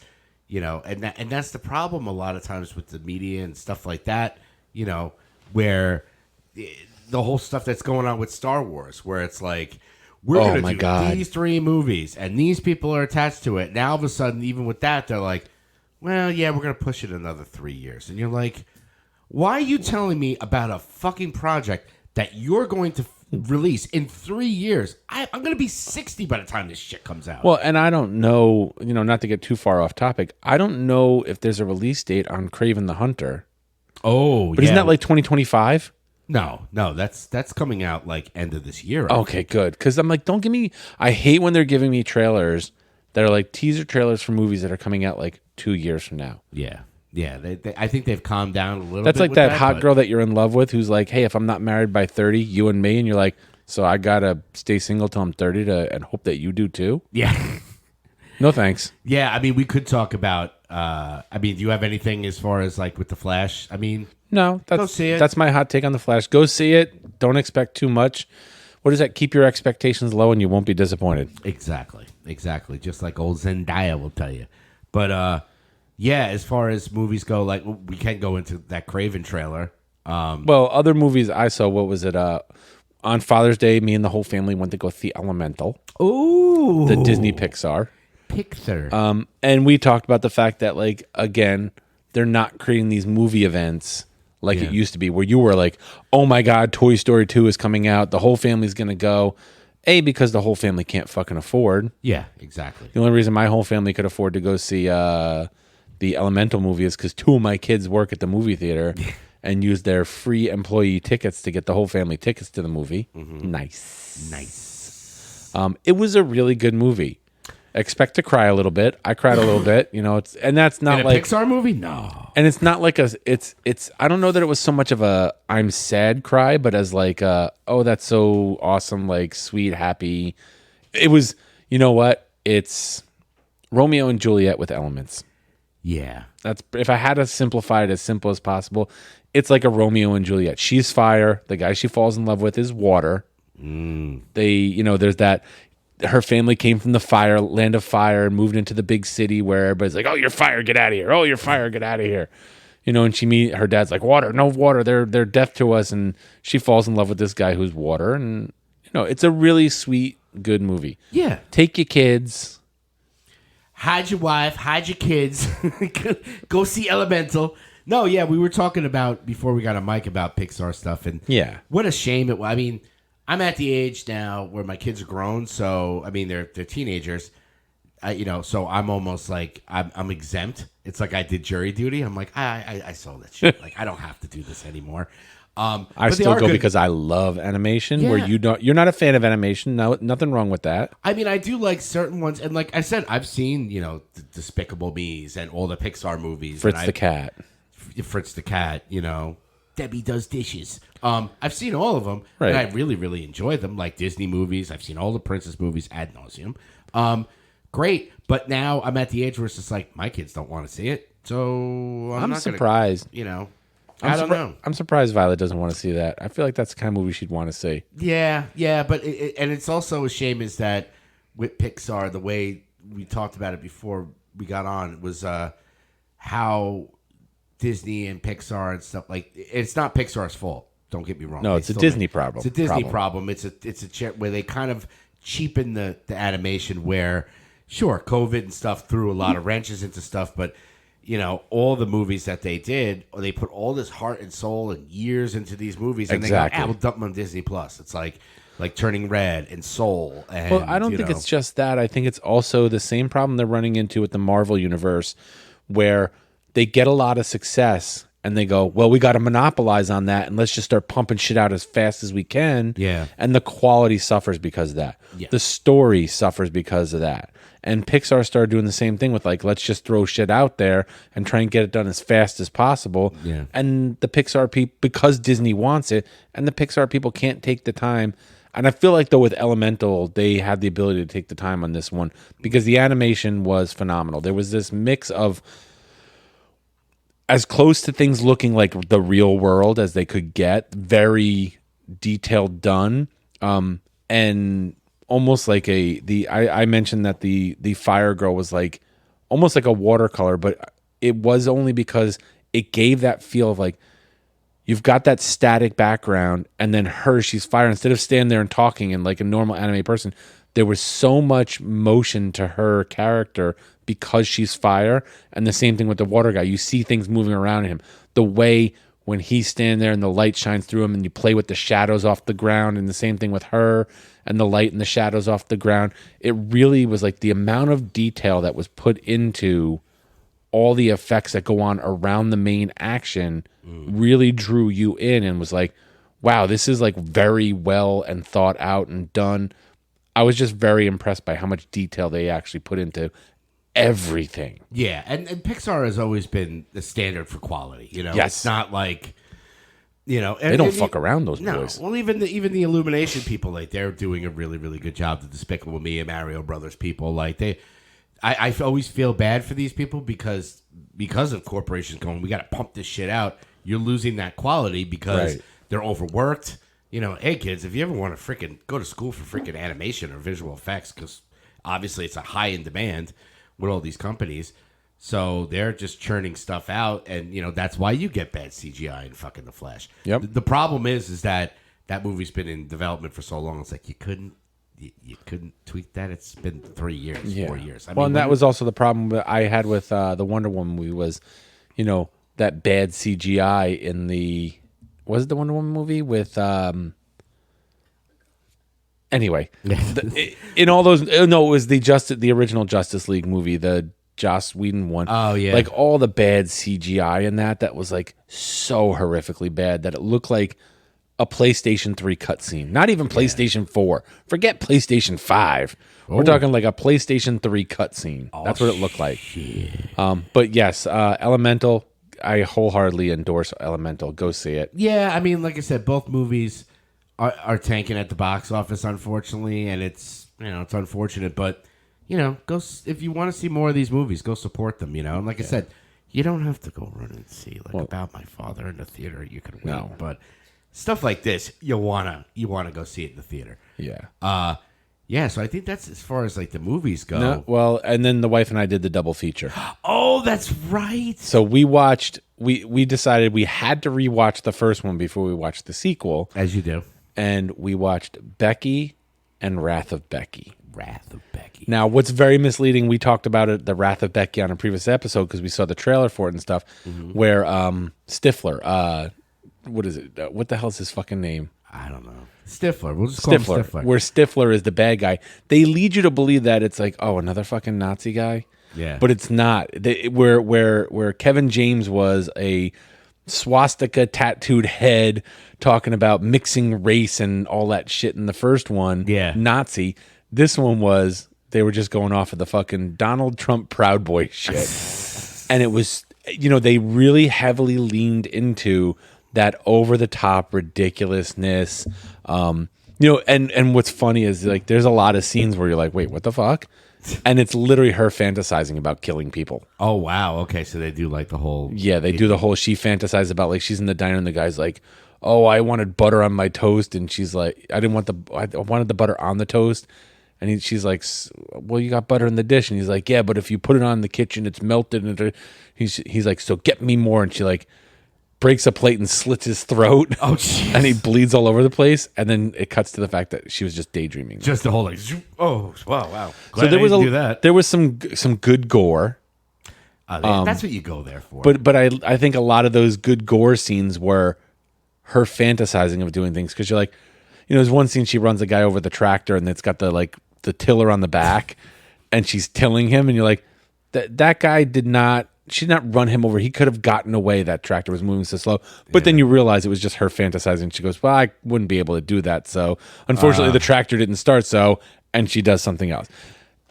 you know, and that's the problem a lot of times with the media and stuff like that, you know, where the whole stuff that's going on with Star Wars, where it's like, we're going to do these 3 movies and these people are attached to it. Now, all of a sudden, even with that, they're like, well, yeah, we're going to push it another 3 years. And you're like, why are you telling me about a fucking project that you're going to release in 3 years? I'm going to be 60 by the time this shit comes out. Well, and I don't know, you know, not to get too far off topic, I don't know if there's a release date on Kraven the Hunter. Oh, But isn't that like 2025? No, that's coming out like end of this year. Okay, good. Because I'm like, don't give me, I hate when they're giving me trailers that are like teaser trailers for movies that are coming out like 2 years from now. Yeah. Yeah, I think they've calmed down a little That's bit. like with that hot girl that you're in love with who's like, hey, if I'm not married by 30, you and me. And you're like, so I got to stay single till I'm 30 and hope that you do too? Yeah. No, thanks. Yeah, I mean, we could talk about, I mean, do you have anything as far as like with The Flash? I mean, No, go see it. That's my hot take on The Flash. Go see it. Don't expect too much. What is that? Keep your expectations low and you won't be disappointed. Exactly. Just like old Zendaya will tell you. But, yeah, as far as movies go, like we can go into that Kraven trailer. Well, other movies I saw, what was it? On Father's Day, me and the whole family went to go see Elemental. Ooh. The Disney PIXAR. PIXAR. And we talked about the fact that, like, again, they're not creating these movie events like it used to be, where you were like, oh my God, Toy Story 2 is coming out. The whole family's going to go. A, because the whole family can't fucking afford. Yeah, exactly. The only reason my whole family could afford to go see the Elemental movie is because 2 of my kids work at the movie theater and use their free employee tickets to get the whole family tickets to the movie. Mm-hmm. Nice. It was a really good movie. Expect to cry a little bit. I cried a little bit, you know. And that's not in a like Pixar movie. No, and it's not like it's. I don't know that it was so much of a I'm sad cry, but as like oh, that's so awesome, like sweet, happy. It was. You know what? It's Romeo and Juliet with elements. Yeah, that's if I had to simplify it as simple as possible. It's like a Romeo and Juliet. She's fire. The guy she falls in love with is water. They, you know, there's that. Her family came from the land of fire, and moved into the big city where everybody's like, "Oh, you're fire, get out of here! Oh, you're fire, get out of here!" You know. And her dad's like, "Water, no water. They're deaf to us." And she falls in love with this guy who's water, and you know, it's a really sweet, good movie. Yeah, take your kids, hide your wife, hide your kids, go see Elemental. No, yeah, we were talking about before we got a mic about Pixar stuff, and what a shame it was. I mean. I'm at the age now where my kids are grown, so I mean they're teenagers, you know. So I'm almost like I'm exempt. It's like I did jury duty. I'm like I saw that shit. Like I don't have to do this anymore. I still go because I love animation. Where you're not a fan of animation. No, nothing wrong with that. I mean I do like certain ones, and like I said, I've seen the Despicable Me's and all the Pixar movies. Fritz the Cat. You know. Debbie Does Dishes. I've seen all of them, and I really, really enjoy them. Like Disney movies, I've seen all the princess movies ad nauseum. Great, but now I'm at the age where it's just like my kids don't want to see it, so I'm not surprised. I don't know. I'm surprised Violet doesn't want to see that. I feel like that's the kind of movie she'd want to see. Yeah, but and it's also a shame is that with Pixar, the way we talked about it before we got on, was how Disney and Pixar and stuff, like, it's not Pixar's fault. Don't get me wrong. No, it's a Disney problem. It's a Disney problem. It's a where they kind of cheapen the animation. Where, sure, COVID and stuff threw a lot of wrenches into stuff, but you know, all the movies that they did, they put all this heart and soul and years into these movies, and Exactly. they go, we'll dump them on Disney Plus. It's like Turning Red and Soul. And, Well, I don't think it's just that. I think it's also the same problem they're running into with the Marvel universe, where they get a lot of success and they go, well, we got to monopolize on that, and let's just start pumping shit out as fast as we can. Yeah. And the quality suffers because of that. Yeah. The story suffers because of that. And Pixar started doing the same thing with, like, let's just throw shit out there and try and get it done as fast as possible. Yeah. And the Pixar people, because Disney wants it, and the Pixar people can't take the time. And I feel like, though, with Elemental, they had the ability to take the time on this one because the animation was phenomenal. There was this mix of as close to things looking like the real world as they could get, very detailed done, and almost like I mentioned that the Fire Girl was like almost like a watercolor, but it was only because it gave that feel of like you've got that static background, and then she's fire. Instead of standing there and talking and like a normal anime person, there was so much motion to her character because she's fire. And the same thing with the water guy. You see things moving around him. The way when he's standing there and the light shines through him and you play with the shadows off the ground, and the same thing with her and the light and the shadows off the ground. It really was like the amount of detail that was put into all the effects that go on around the main action really drew you in and was like, wow, this is like very well and thought out and done. I was just very impressed by how much detail they actually put into everything. Yeah, and Pixar has always been the standard for quality. You know, Yes. It's not like, you know, They don't fuck around, those no. boys. Well, even the Illumination people, like, they're doing a really, really good job. The Despicable Me and Mario Brothers people, like, I always feel bad for these people because of corporations going, we got to pump this shit out. You're losing that quality because Right. they're overworked. You know, hey kids, if you ever want to freaking go to school for freaking animation or visual effects, because obviously it's a high in demand with all these companies, so they're just churning stuff out, and you know that's why you get bad CGI in fucking The Flash. Yep. The problem is that movie's been in development for so long. It's like you couldn't tweak that. It's been 3 years, 4 years. Well, and that was also the problem that I had with the Wonder Woman movie was, you know, that bad CGI in the, was it the Wonder Woman movie with, anyway, in all those, no, it was the original Justice League movie, the Joss Whedon one. Oh, yeah. Like all the bad CGI in that was like so horrifically bad that it looked like a PlayStation 3 cutscene. Not even PlayStation 4. Forget PlayStation 5. We're talking like a PlayStation 3 cutscene. That's what it looked like. But yes, Elemental, I wholeheartedly endorse Elemental. Go see it. Yeah, I mean, like I said, both movies are tanking at the box office, unfortunately, and it's unfortunate, but you know, if you want to see more of these movies, go support them. You know, and like I said, you don't have to go run and see About My Father in the theater. You can wait, but stuff like this, you wanna go see it in the theater. Yeah. Yeah. So I think that's as far as like the movies go. No, well, and then the wife and I did the double feature. Oh, that's right. So we watched. We decided we had to rewatch the first one before we watched the sequel, As you do. and we watched Becky and Wrath of Becky. Wrath of Becky. Now, what's very misleading, we talked about it, the Wrath of Becky, on a previous episode because we saw the trailer for it and stuff, where Stifler, what is it? What the hell's his fucking name? I don't know. Stifler. We'll just call him Stifler. Where Stifler is the bad guy. They lead you to believe that it's like, oh, another fucking Nazi guy. Yeah. But it's not. Where Kevin James was a swastika tattooed head talking about mixing race and all that shit in the first one. Yeah. Nazi. This one was, they were just going off of the fucking Donald Trump Proud Boy shit. And it was, you know, they really heavily leaned into that over the top ridiculousness. You know, and what's funny is like there's a lot of scenes where you're like, wait, what the fuck? And it's literally her fantasizing about killing people. Oh, wow. Okay, so they do like the whole... Yeah, they do the whole, she fantasizes about, like, she's in the diner and the guy's like, oh, I wanted butter on my toast. And she's like, I wanted the butter on the toast. And she's like, well, you got butter in the dish. And he's like, yeah, but if you put it on in the kitchen, it's melted. And he's like, so get me more. And she like breaks a plate and slits his throat. Oh, jeez. And he bleeds all over the place. And then it cuts to the fact that she was just daydreaming. Just the whole like, oh, wow. So there was do that. there was some good gore. That's what you go there for. But I think a lot of those good gore scenes were her fantasizing of doing things, because you're like, there's one scene she runs a guy over the tractor and it's got the tiller on the back and she's tilling him, and you're like, that guy she did not run him over. He could have gotten away. That tractor was moving so slow. But then you realize it was just her fantasizing. She goes, well, I wouldn't be able to do that. So unfortunately the tractor didn't start. And she does something else.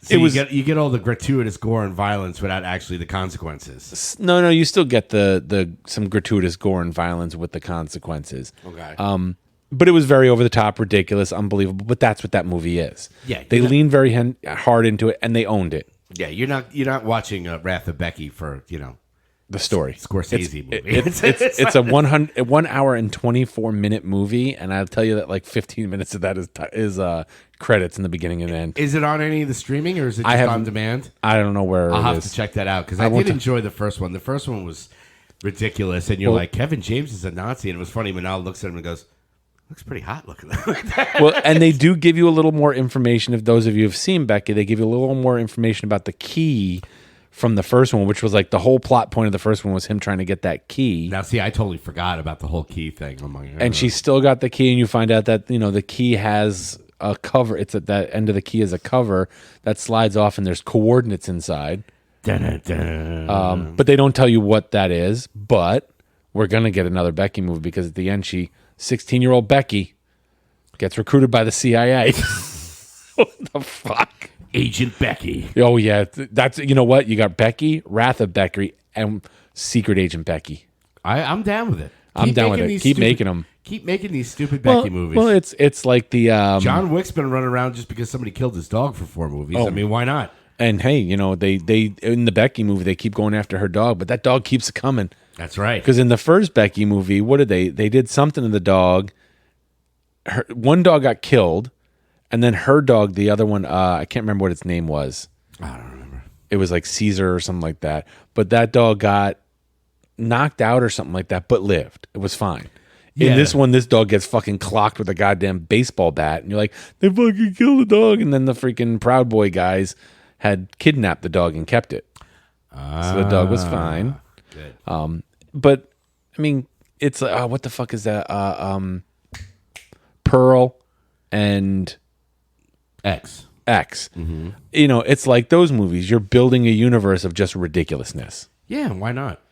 So you get all the gratuitous gore and violence without actually the consequences. No, you still get some gratuitous gore and violence with the consequences. Okay. But it was very over the top, ridiculous, unbelievable. But that's what that movie is. Yeah, they leaned very hard into it, and they owned it. Yeah, you're not watching Wrath of Becky for the story. Scorsese movie. It's a 1 hour and 24-minute movie, and I'll tell you that like 15 minutes of that is credits in the beginning and end. Is it on any of the streaming, or is it just on demand? I don't know where I'll it have is. to check that out, because I did enjoy the first one. The first one was ridiculous, and you're like, Kevin James is a Nazi, and it was funny. Manal looks at him and goes, looks pretty hot looking like that. Well, and they do give you a little more information. If those of you have seen Becky, they give you a little more information about the key from the first one, which was like the whole plot point of the first one was him trying to get that key. Now, see, I totally forgot about the whole key thing. And she's still got the key, and you find out that the key has a cover. It's at that end of the key is a cover that slides off, and there's coordinates inside. Dun-dun-dun. But they don't tell you what that is. But we're gonna get another Becky movie, because at the end, 16-year-old Becky gets recruited by the CIA. What the fuck? Agent Becky. Oh, yeah. That's, what? You got Becky, Wrath of Becky, and Secret Agent Becky. I'm down with it. I'm down with it. Keep making them. Keep making these stupid Becky movies. Well, it's like the... John Wick's been running around just because somebody killed his dog for 4 movies. I mean, why not? And hey, they in the Becky movie, they keep going after her dog, but that dog keeps coming. That's right. Because in the first Becky movie, what did they did something to the dog. One dog got killed, and then her dog, the other one, I can't remember what its name was. I don't remember. It was like Caesar or something like that. But that dog got knocked out or something like that, but lived. It was fine. Yeah. In this one, this dog gets fucking clocked with a goddamn baseball bat, and you're like, they fucking killed the dog. And then the freaking Proud Boy guys had kidnapped the dog and kept it. So the dog was fine. Good. But I mean, it's what the fuck is that? Pearl and X. Mm-hmm. It's like those movies. You're building a universe of just ridiculousness. Yeah, why not?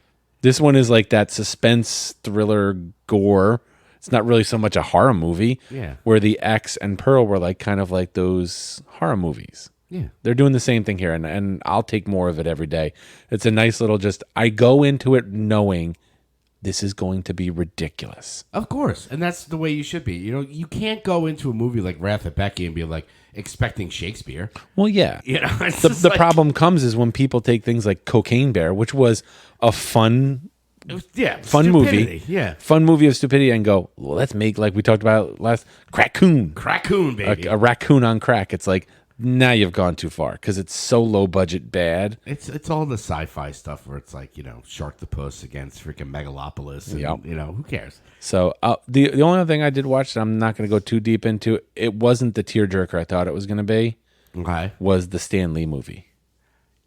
This one is like that suspense thriller gore. It's not really so much a horror movie. Yeah. Where the X and Pearl were like kind of like those horror movies. Yeah. They're doing the same thing here, and I'll take more of it every day. It's a nice little I go into it knowing this is going to be ridiculous. Of course. And that's the way you should be. You can't go into a movie like Wrath of Becky and be like expecting Shakespeare. Well, yeah. The problem comes is when people take things like Cocaine Bear, which was a fun movie. Yeah. Fun movie of stupidity, and go, well, let's make, like we talked about last, Crackoon, baby. A raccoon on crack. It's like, now you've gone too far, because it's so low budget bad. It's all the sci-fi stuff where it's like, Shark the Puss against freaking Megalopolis, and Yep. who cares? So the only other thing I did watch that I'm not going to go too deep into, it wasn't the tearjerker I thought it was going to be. Okay. Was the Stan Lee movie.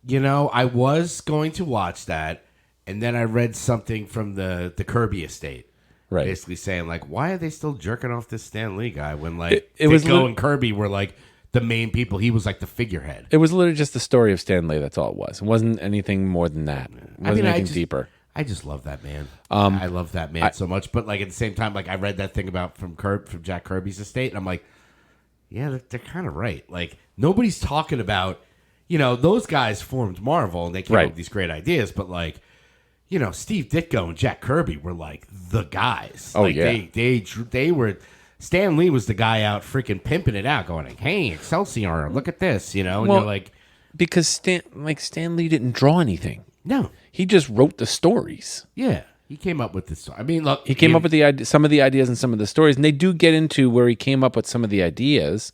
I was going to watch that, and then I read something from the Kirby estate. Right. Basically saying, like, why are they still jerking off this Stan Lee guy when, like, it was Ditko and Kirby were, like, the main people? He was, like, the figurehead. It was literally just the story of Stan Lee. That's all it was. It wasn't anything more than that. It wasn't anything deeper. I just love that man. I love that man so much. But, like, at the same time, like, I read that thing about from Jack Kirby's estate, and I'm like, yeah, they're kind of right. Like, nobody's talking about, those guys formed Marvel, and they came up with these great ideas, but, like, Steve Ditko and Jack Kirby were, like, the guys. Oh, like, yeah. They were... Stan Lee was the guy out freaking pimping it out, going, like, hey, Excelsior, look at this, and you're like... Because Stan Lee didn't draw anything. No. He just wrote the stories. Yeah. He came up with this. I mean, look... He came up with some of the ideas and some of the stories, and they do get into where he came up with some of the ideas,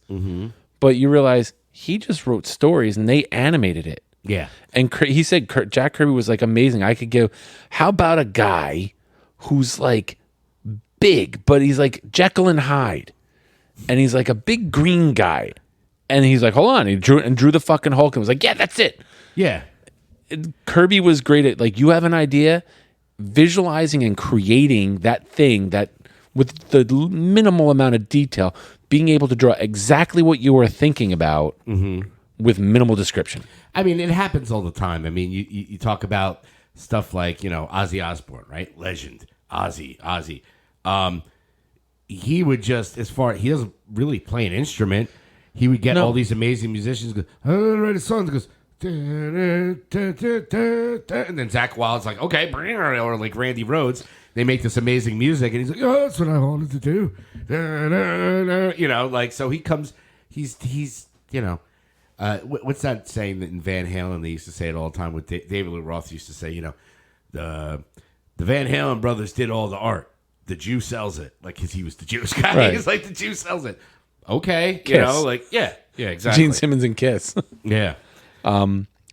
but you realize he just wrote stories and they animated it. Yeah. And he said Jack Kirby was like amazing. I could go, how about a guy who's like big, but he's like Jekyll and Hyde, and he's like a big green guy, and he's like, hold on, he drew the fucking Hulk and was like, yeah, that's it. Yeah. Kirby was great at, like, you have an idea, visualizing and creating that thing that with the minimal amount of detail, being able to draw exactly what you were thinking about with minimal description. I mean, it happens all the time. I mean, you talk about stuff like, Ozzy Osbourne, right? Legend. Ozzy. He would just, he doesn't really play an instrument. He would get all these amazing musicians, go, I don't know how to write a song. He goes, and then Zach Wild's like, okay, or like Randy Rhoads. They make this amazing music, and he's like, oh, that's what I wanted to do. Like, so he comes, he's what's that saying that in Van Halen, they used to say it all the time, with David Lee Roth used to say, the Van Halen brothers did all the art. The Jew sells it. Like, because he was the Jewish guy. Right. He's like, the Jew sells it. Okay. Kiss. Yeah, exactly. Gene Simmons and Kiss. Yeah.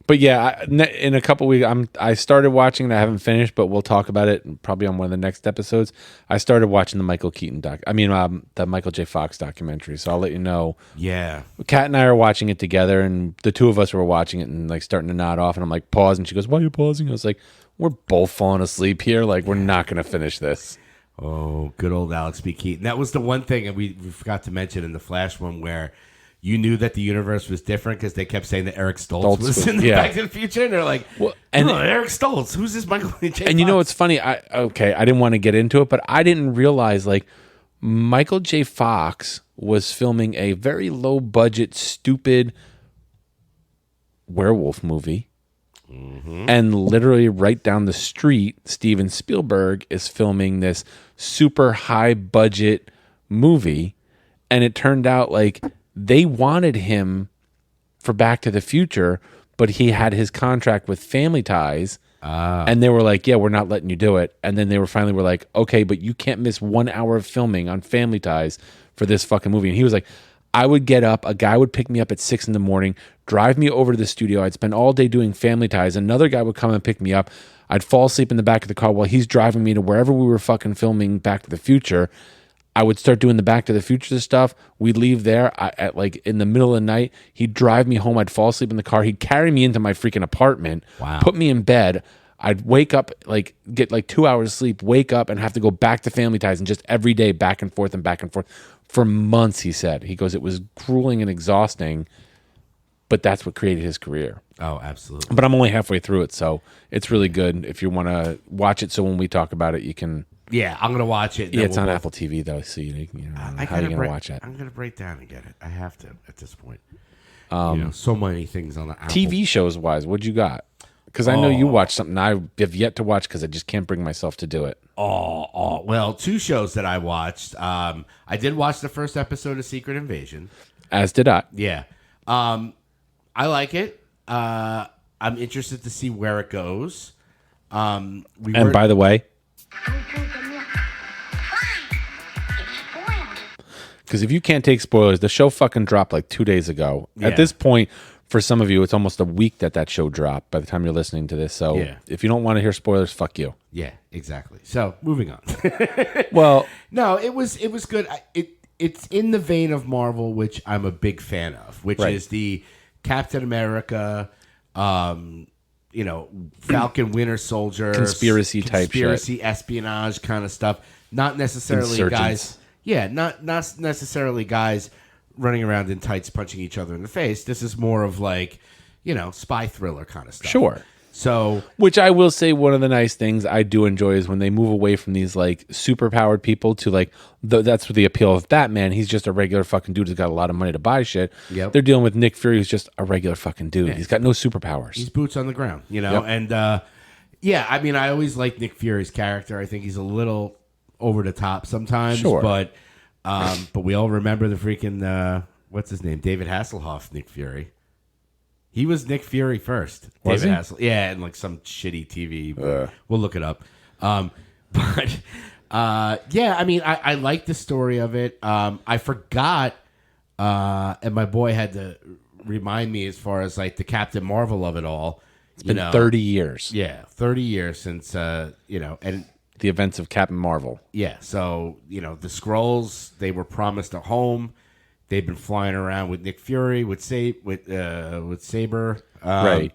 But yeah, in a couple weeks, I started watching it. I haven't finished, but we'll talk about it probably on one of the next episodes. I started watching the Michael Keaton the Michael J. Fox documentary. So I'll let you know. Yeah. Kat and I are watching it together, and the two of us were watching it and like starting to nod off. And I'm like, pause, and she goes, "Why are you pausing?" I was like, "We're both falling asleep here. Like, we're not going to finish this." Oh, good old Alex B. Keaton. That was the one thing that we forgot to mention in the Flash one where you knew that the universe was different because they kept saying that Eric Stoltz was in the Back to the Future. And they're like, Eric Stoltz, who's this Michael J. Fox? And you know what's funny? I didn't want to get into it, but I didn't realize, like, Michael J. Fox was filming a very low-budget, stupid werewolf movie. Mm-hmm. And literally right down the street, Steven Spielberg is filming this super high-budget movie. And it turned out, like, they wanted him for Back to the Future, but he had his contract with Family Ties, and they were like, yeah, we're not letting you do it. And then they were like, okay, but you can't miss 1 hour of filming on Family Ties for this fucking movie. And he was like, I would get up, a guy would pick me up at 6 a.m, drive me over to the studio. I'd spend all day doing Family Ties. Another guy would come and pick me up. I'd fall asleep in the back of the car while he's driving me to wherever we were fucking filming Back to the Future. I would start doing the Back to the Future stuff. We'd leave there at like in the middle of the night. He'd drive me home. I'd fall asleep in the car. He'd carry me into my freaking apartment, put me in bed. I'd wake up, like get like 2 hours sleep, wake up and have to go back to Family Ties, and just every day back and forth for months. He said, he goes, it was grueling and exhausting, but that's what created his career. Oh, absolutely. But I'm only halfway through it, so it's really good. If you want to watch it, so when we talk about it, you can. Yeah, I'm gonna watch it. Yeah, it's on Apple TV though, so how are you gonna watch that? I'm gonna break down and get it. I have to at this point. So many things on the Apple. TV shows wise, what you got? Because I know you watched something I have yet to watch because I just can't bring myself to do it. Well, two shows that I watched. I did watch the first episode of Secret Invasion. As did I. Yeah, I like it. I'm interested to see where it goes. By the way, because if you can't take spoilers, the show fucking dropped like 2 days ago. Yeah. At this point, for some of you, it's almost a week that show dropped by the time you're listening to this. So if you don't want to hear spoilers, fuck you. Yeah, exactly. So moving on. Well, no, it was good. It's in the vein of Marvel, which I'm a big fan of, which is the Captain America, Falcon Winter Soldier, conspiracy espionage kind of stuff. Not necessarily guys. Yeah, not necessarily guys running around in tights punching each other in the face. This is more of like, spy thriller kind of stuff. Sure. So, which I will say, one of the nice things I do enjoy is when they move away from these like super powered people to like that's what the appeal of Batman. He's just a regular fucking dude who's got a lot of money to buy shit. Yep. They're dealing with Nick Fury, who's just a regular fucking dude. Yeah. He's got no superpowers. He's boots on the ground, Yep. And I mean, I always like Nick Fury's character. I think he's a little over the top sometimes, sure. But we all remember the freaking what's his name, David Hasselhoff, Nick Fury. He was Nick Fury first. Was David he? Hasselhoff, yeah, and like some shitty TV. We'll look it up. But I mean, I like the story of it. I forgot, and my boy had to remind me as far as like the Captain Marvel of it all. It's been 30 years. Yeah, 30 years since and The events of Captain Marvel. yeah, so the Skrulls, they were promised a home. They've been flying around with Nick Fury, with Saber. Right.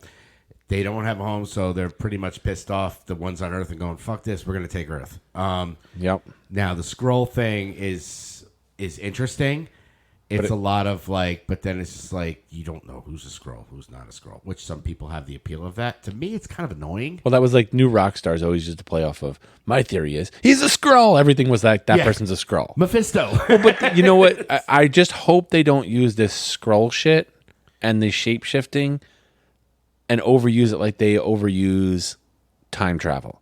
They don't have a home, so they're pretty much pissed off. The ones on Earth and going, "Fuck this, we're gonna take Earth." Yep. Now the Skrull thing is interesting. It's a lot of like, but then it's just like you don't know who's a Skrull, who's not a Skrull. Which some people have the appeal of that. To me, it's kind of annoying. Well, that was like new rock stars always used to play off of. My theory is he's a Skrull. Everything was like that Yeah. person's a Skrull. Mephisto. But you know what? I just hope they don't use this Skrull shit and the shape shifting and overuse it like they overuse time travel.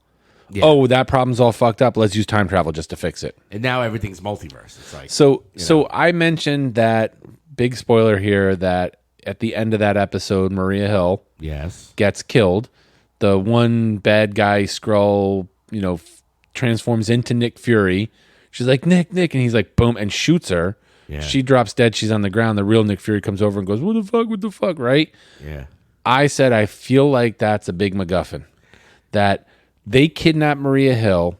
Yeah. Oh, that problem's all fucked up. Let's use time travel just to fix it. And now everything's multiverse. It's like So you know. I mentioned that big spoiler here that at the end of that episode, Maria Hill yes, gets killed. The one bad guy Skrull, transforms into Nick Fury. She's like, Nick, and he's like, boom, and shoots her. Yeah. She drops dead. She's on the ground. The real Nick Fury comes over and goes, what the fuck, right? yeah, I said, I feel like that's a big MacGuffin. That they kidnapped Maria Hill,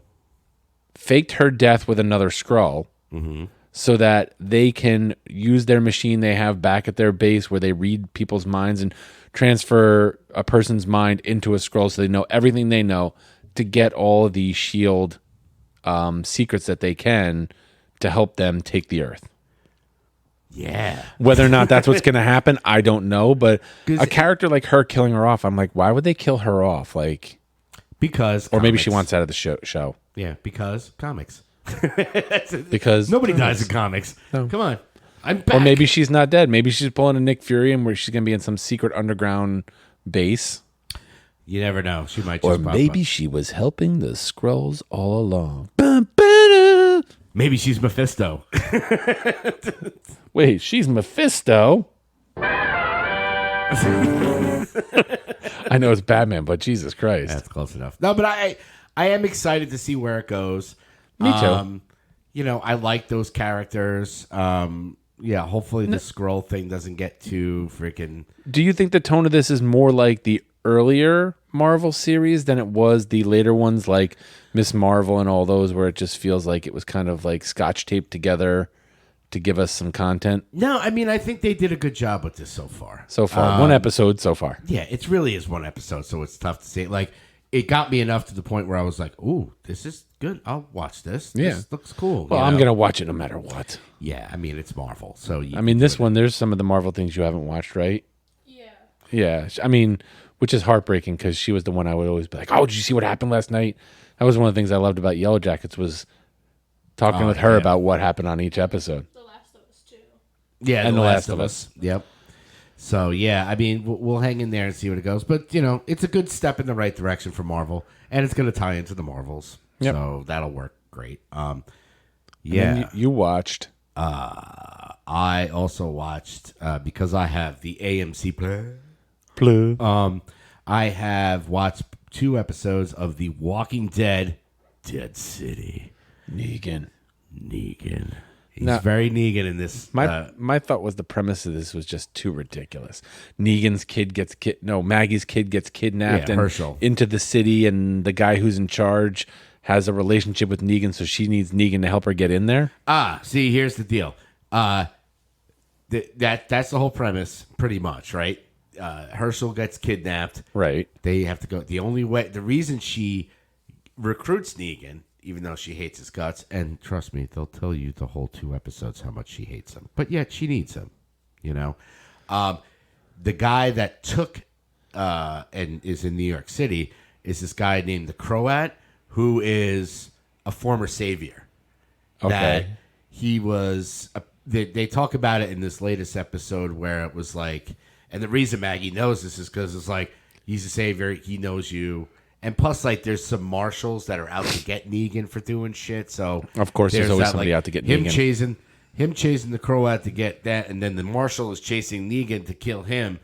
faked her death with another Skrull, so that they can use their machine they have back at their base where they read people's minds and transfer a person's mind into a Skrull so they know everything they know to get all the S.H.I.E.L.D. Secrets that they can to help them take the Earth. yeah. Whether or not that's what's going to happen, I don't know. But 'Cause a character like her killing her off, I'm like, why would they kill her off? Like, Because or maybe she comics. wants out of the show. Yeah, because comics. Because Nobody dies in comics. Come on, I'm back. Or maybe she's not dead. Maybe she's pulling a Nick Fury and where she's going to be in some secret underground base. you never know. She might. Or Just pop maybe up. she was helping the Skrulls all along. Ba-ba-da. Maybe she's Mephisto. Wait, she's Mephisto. I know it's Batman, but Jesus Christ. That's close enough. No, but I am excited to see where it goes. Me too. I like those characters. Hopefully the Skrull thing doesn't get too freaking. Do you think the tone of this is more like the earlier Marvel series than it was the later ones like Miss Marvel and all those where it just feels like it was kind of like scotch taped together to give us some content? No, I mean I think they did a good job with this so far. So far. One episode so far. Yeah, it really is one episode, so it's tough to say. Like, it got me enough to the point where I was like, "Ooh, this is good. I'll watch this. Yeah. This looks cool." Well, you I'm know? going to watch it no matter what. Yeah, I mean it's Marvel, so I mean, this one, there's some of the Marvel things you haven't watched, right? Yeah. Yeah. I mean, which is heartbreaking because she was the one I would always be like, oh, did you see what happened last night? That was one of the things I loved about Yellow Jackets was talking with her yeah. about what happened on each episode. The Last of Us too. Yeah, And The Last of Us. Yep. So yeah, I mean we'll hang in there and see what it goes, but it's a good step in the right direction for Marvel, and it's going to tie into the Marvels, Yep. so that'll work great. And Yeah, then you watched. I also watched because I have the AMC Play. I have watched 2 episodes of The Walking Dead, Dead City. Negan. He's Now- very Negan in this. My thought was the premise of this was just too ridiculous. Maggie's kid gets kidnapped Yeah, and Herschel. into the city, and the guy who's in charge has a relationship with Negan, so she needs Negan to help her get in there. See, here's the deal. That's the whole premise, pretty much, right? Herschel gets kidnapped. Right. They have to go. The reason she recruits Negan, even though she hates his guts, and trust me, they'll tell you the whole 2 episodes how much she hates him, but yet she needs him. The guy that took and is in New York City is this guy named the Croat, who is a former savior. Okay. That he was. They talk about it in this latest episode where it was like, and the reason Maggie knows this is because it's like he's a savior, he knows you, and plus like there's some marshals that are out to get Negan for doing shit. So Of course, there's always that, somebody out to get him Negan. chasing the Croat to get that, and then the marshal is chasing Negan to kill him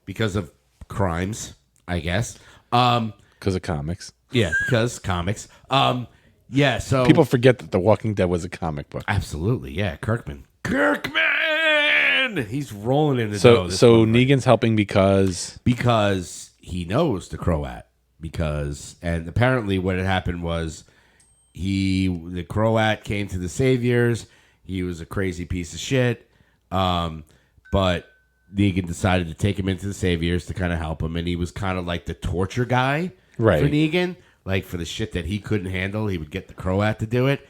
because of crimes, I guess. Because of comics. Yeah, because comics. Yeah, so People forget that The Walking Dead was a comic book. absolutely, yeah, Kirkman. Negan! He's rolling in the dough. So Negan's helping because he knows the Croat. And apparently what had happened was the Croat came to the Saviors. He was a crazy piece of shit. But Negan decided to take him into the Saviors to kind of help him. And he was kind of like the torture guy for Negan. Like for the shit that he couldn't handle, he would get the Croat to do it.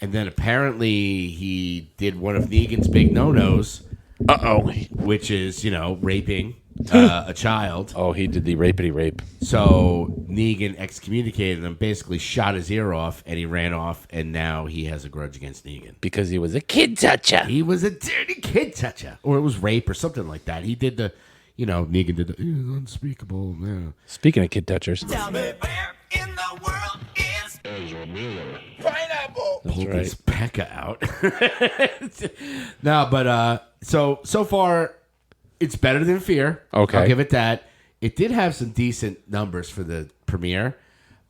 And then apparently he did one of Negan's big no-nos. Which is, raping a child. Oh, he did the rapity rape. So Negan excommunicated him, basically shot his ear off, and he ran off, and now he has a grudge against Negan. Because he was a kid toucher. He was a dirty kid toucher. Or it was rape or something like that. He did the, Negan did the unspeakable. Yeah. Speaking of kid touchers. Tell me where in the world is pineapple? That's Pull right. this Pekka out. No, but so far, it's better than Fear. Okay. I'll give it that. It did have some decent numbers for the premiere.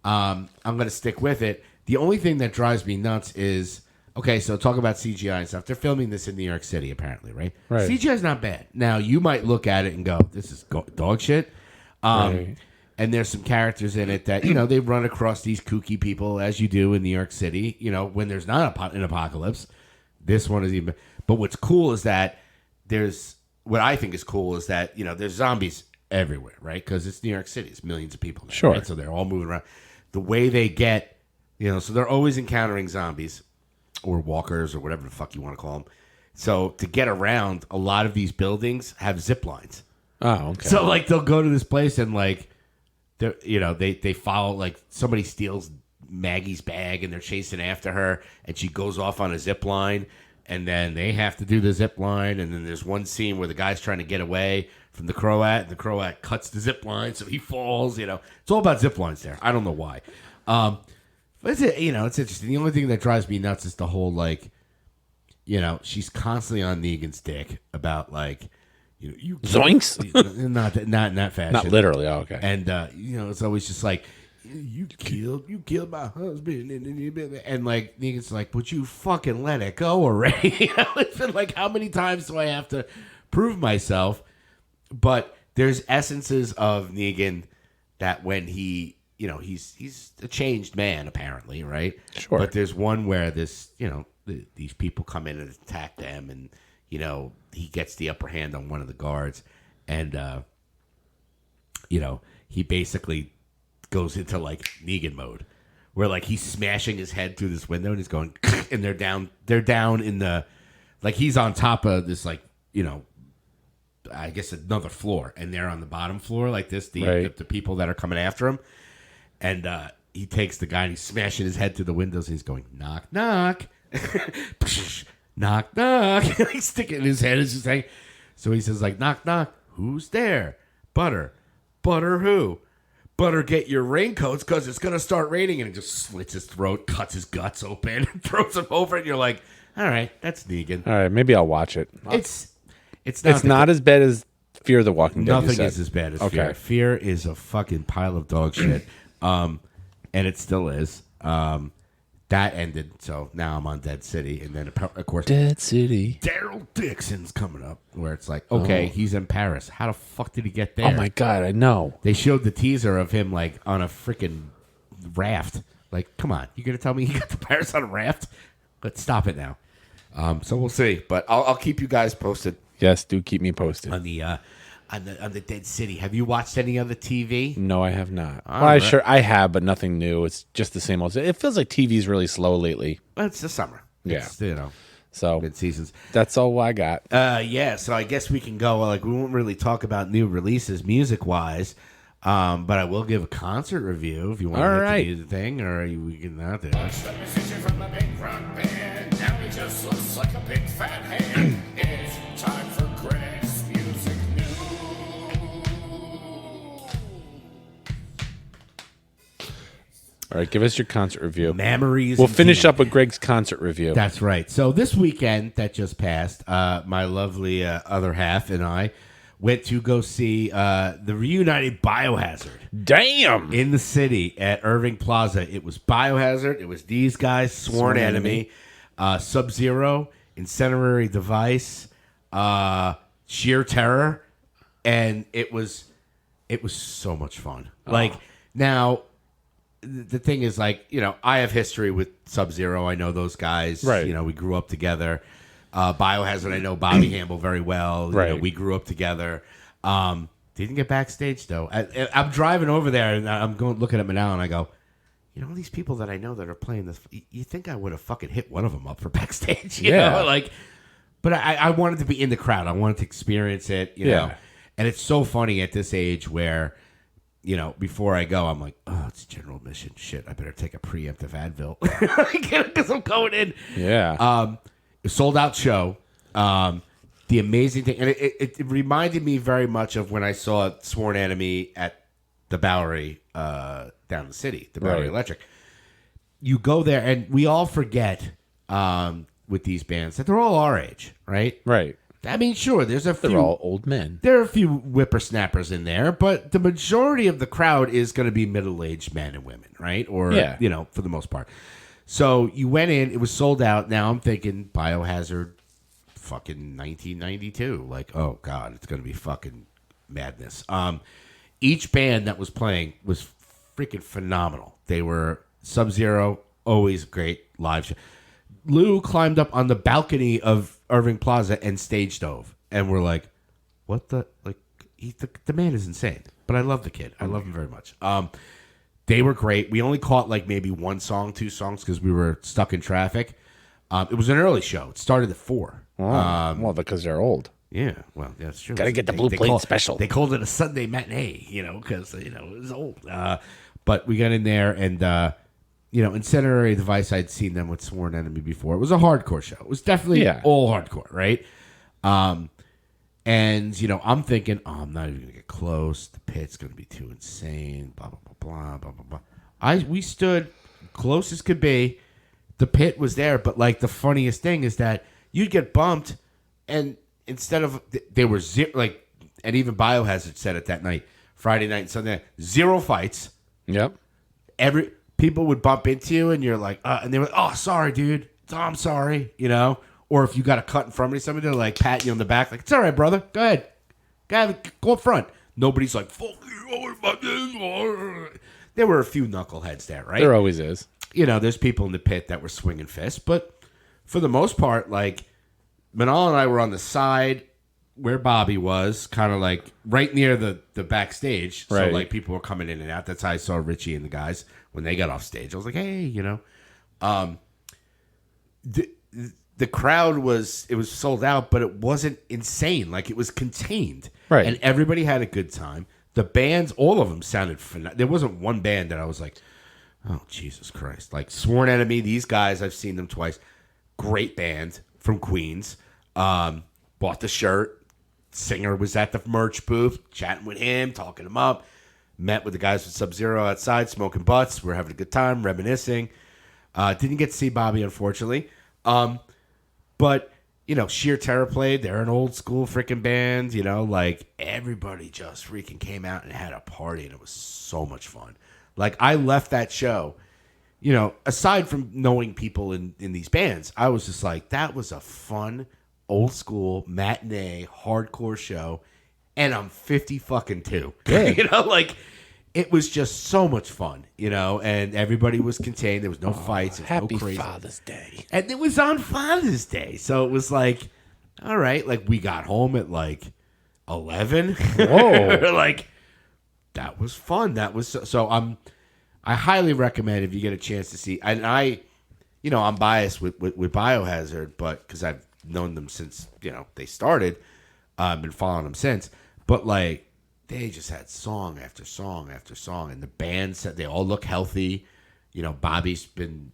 I'm going to stick with it. The only thing that drives me nuts is, okay, so talk about CGI and stuff. They're filming this in New York City, apparently, right? Right. CGI's not bad. Now, you might look at it and go, this is dog shit. Right. And there's some characters in it that, they run across these kooky people, as you do in New York City, when there's not an apocalypse. This one is even... But what's cool is that what I think is cool is that, there's zombies everywhere, right? Because it's New York City. It's millions of people there, Sure. right? So they're all moving around. The way they get, so they're always encountering zombies or walkers or whatever the fuck you want to call them. So to get around, a lot of these buildings have zip lines. Oh, okay. So, they'll go to this place and, they follow, somebody steals Maggie's bag and they're chasing after her and she goes off on a zip line. And then they have to do the zip line. And then there's one scene where the guy's trying to get away from the Croat. And the Croat cuts the zip line, so he falls. It's all about zip lines there. I don't know why. But it's interesting. The only thing that drives me nuts is the whole, she's constantly on Negan's dick about, you Zoinks? not in that fashion. Not literally. Oh, okay. And, it's always just like, you killed my husband, and Negan's like, would you fucking let it go already? It's been how many times do I have to prove myself? But there's essences of Negan that when he, he's a changed man apparently, right? Sure. But there's one where these people come in and attack them, and he gets the upper hand on one of the guards, and he basically goes into Negan mode, where he's smashing his head through this window and he's going, and they're down in the, he's on top of this, I guess another floor, and they're on the bottom floor the people that are coming after him, and he takes the guy and he's smashing his head through the windows and he's going, knock, knock, knock, knock, he's sticking it in his head, it's just like, so he says knock, knock, who's there? Butter who? Better get your raincoats because it's going to start raining. And he just slits his throat, cuts his guts open, and throws him over. And you're like, all right, that's Negan. All right, maybe I'll watch it. It's not as bad as Fear the Walking Dead. Nothing is as bad as Fear. Fear is a fucking pile of dog shit. And it still is. That ended, so now I'm on Dead City. And then, of course, Dead City. Daryl Dixon's coming up, where it's he's in Paris. How the fuck did he get there? Oh, my God, I know. They showed the teaser of him, on a freaking raft. Come on. You going to tell me he got to Paris on a raft? Let's stop it now. So we'll see. But I'll keep you guys posted. Yes, do keep me posted. On the Dead City. Have you watched any other TV? No, I have not. Right. Sure, I have, but nothing new. It's just the same old. It feels like TV's really slow lately. Well, it's the summer. Yeah. It's, So mid seasons. that's all I got. Yeah, so I guess we can go. We won't really talk about new releases music wise, but I will give a concert review if you want to do the thing, or we can not do it. The musician from the big rock band. Now he just looks like a big fat hand. It's time for Greg's Music All right, give us your concert review. Memories. We'll finish up with Greg's concert review. That's right. So this weekend that just passed, my lovely other half and I went to go see the reunited Biohazard. Damn! In the city at Irving Plaza. It was Biohazard. It was these guys, Sworn Enemy, Sub-Zero, Incendiary Device, Sheer Terror, and it was so much fun. Like now, the thing is, like, you know, I have history with Sub-Zero. I know those guys. Right. You know, we grew up together. Biohazard, I know Bobby Hamble very well. Right. You know, we grew up together. Didn't get backstage though. I'm driving over there and I'm going looking at him now and I go, you know, these people that I know that are playing this, you think I would have fucking hit one of them up for backstage? You know? Like, but I wanted to be in the crowd. I wanted to experience it, you know. And it's so funny at this age where, you know, before I go, I'm like, oh, it's general admission. Shit, I better take a preemptive Advil because I'm going in. Yeah. Sold out show. The amazing thing, and it reminded me very much of when I saw Sworn Enemy at the Bowery down the city, the Bowery Electric. You go there, and we all forget with these bands that they're all our age, right? Right. I mean, sure, there's a few. They're all old men. There are a few whippersnappers in there, but the majority of the crowd is going to be middle-aged men and women, right? Or, you know, for the most part. So you went in, it was sold out. Now I'm thinking Biohazard, fucking 1992. Like, oh, God, it's going to be fucking madness. Each band that was playing was freaking phenomenal. They were Sub-Zero, always great live show. Lou climbed up on the balcony of Irving Plaza and stage dove. And we're like, what the? Like, the man is insane. But I love the kid. I love him very much. They were great. We only caught like maybe one song, two songs because we were stuck in traffic. It was an early show. It started at 4. Well, because they're old. Yeah, well, that's true. Gotta get the blue plate special. They called it a Sunday matinee, you know, because, you know, it was old. But we got in there and, you know, Incendiary Device, I'd seen them with Sworn Enemy before. It was a hardcore show. It was definitely all hardcore, right? And, you know, I'm thinking, oh, I'm not even going to get close. The pit's going to be too insane, blah, blah, blah, blah, blah, blah, blah. We stood close as could be. The pit was there, but, like, the funniest thing is that you'd get bumped, and instead of, they were, like, and even Biohazard said it that night, Friday night and Sunday night, 0 fights. Yep. People would bump into you, and you're like, and they were like, oh, sorry, dude. Oh, I'm sorry, you know? Or if you got a cut in front of somebody, they're like, pat you on the back, like, it's all right, brother. Go ahead. Go up front. Nobody's like, fuck you. There were a few knuckleheads there, right? There always is. You know, there's people in the pit that were swinging fists, but for the most part, like, Manal and I were on the side where Bobby was, kind of like right near the backstage. So, like, people were coming in and out. That's how I saw Richie and the guys when they got off stage. I was like, hey, you know. The crowd was sold out, but it wasn't insane. Like, it was contained. Right. And everybody had a good time. The bands, all of them sounded phenomenal. There wasn't one band that I was like, oh, Jesus Christ. Like, Sworn Enemy, these guys, I've seen them twice. Great band from Queens. Bought the shirt. Singer was at the merch booth, chatting with him, talking him up. Met with the guys with Sub-Zero outside, smoking butts. We're having a good time, reminiscing. Didn't get to see Bobby, unfortunately. But, you know, Sheer Terror played. They're an old school freaking band. You know, like, everybody just freaking came out and had a party, and it was so much fun. Like, I left that show, you know, aside from knowing people in these bands, I was just like, that was a fun, old school, matinee, hardcore show, and I'm 50 fucking 2. You know, like, it was just so much fun, you know, and everybody was contained. There was no fights. There was Happy no crazy. Father's Day. And it was on Father's Day. So it was like, all right, like, we got home at like 11. Whoa. Like, that was fun. That was so I highly recommend if you get a chance to see. And I, you know, I'm biased with Biohazard, but because I've known them since, you know, they started, been following them since. But, like, they just had song after song after song, and the band said they all look healthy. You know, Bobby's been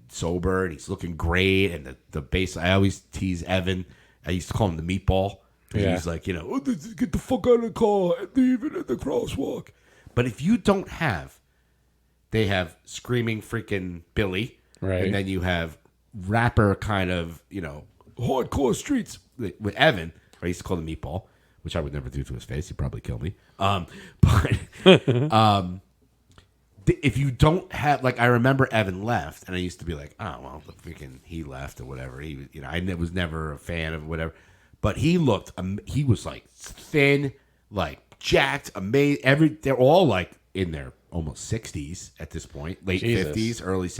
sober and he's looking great, and the bass. I always tease Evan. I used to call him the meatball. Yeah. He's like, you know, oh, get the fuck out of the car and leave it at the crosswalk. But if you don't have, they have screaming freaking Billy, right? And then you have rapper kind of, you know, hardcore streets with Evan. I used to call him meatball, which I would never do to his face. He'd probably kill me. But if you don't have, like, I remember Evan left, and I used to be like, oh, well, the freaking he left or whatever. He was, you know, I was never a fan of whatever. but he looked. He was like thin, like jacked, amazing. They're all like in their almost 60s at this point, late Jesus. 50s, early.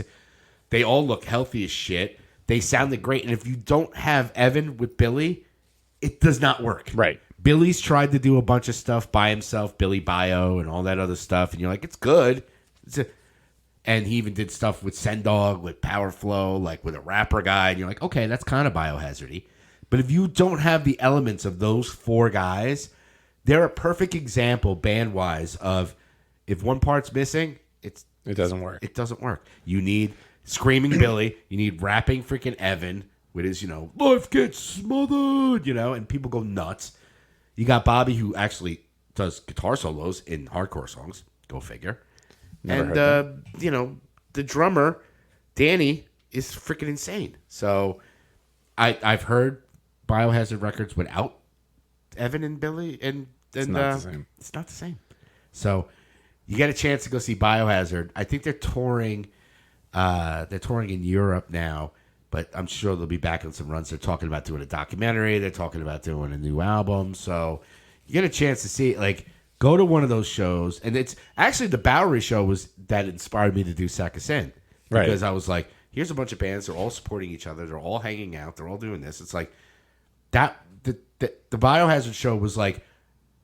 They all look healthy as shit. They sounded great, and if you don't have Evan with Billy, it does not work. Right. Billy's tried to do a bunch of stuff by himself, Billy Bio, and all that other stuff, and you're like, it's good. And he even did stuff with Sendog, with Power Flow, like with a rapper guy, and you're like, okay, that's kind of Biohazard-y. But if you don't have the elements of those four guys, they're a perfect example, band-wise, of if one part's missing, it doesn't work. It doesn't work. You need screaming Billy. You need rapping freaking Evan with his, life gets smothered, and people go nuts. You got Bobby, who actually does guitar solos in hardcore songs. Go figure. Never heard The drummer, Danny, is freaking insane. So I've heard Biohazard records without Evan and Billy, and It's not the same. It's not the same. So you get a chance to go see Biohazard. I think they're touring. They're touring in Europe now, but I'm sure they'll be back on some runs. They're talking about doing a documentary. They're talking about doing a new album. So you get a chance to see it. Like, go to one of those shows. And it's actually the Bowery show was that inspired me to do Sakasin. Right. Because I was like, here's a bunch of bands. They're all supporting each other. They're all hanging out. They're all doing this. It's like that. The Biohazard show was like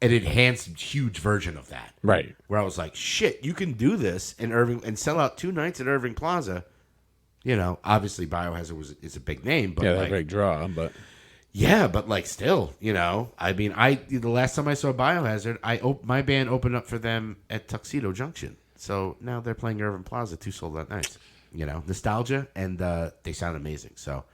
an enhanced, huge version of that. Right. Where I was like, shit, you can do this in Irving and sell out 2 nights at Irving Plaza. Obviously Biohazard is a big name, but Yeah, like, a big draw, but yeah, but like still, I mean, the last time I saw Biohazard, my band opened up for them at Tuxedo Junction. So now they're playing Irving Plaza, 2 sold out nights. Nostalgia, and they sound amazing. So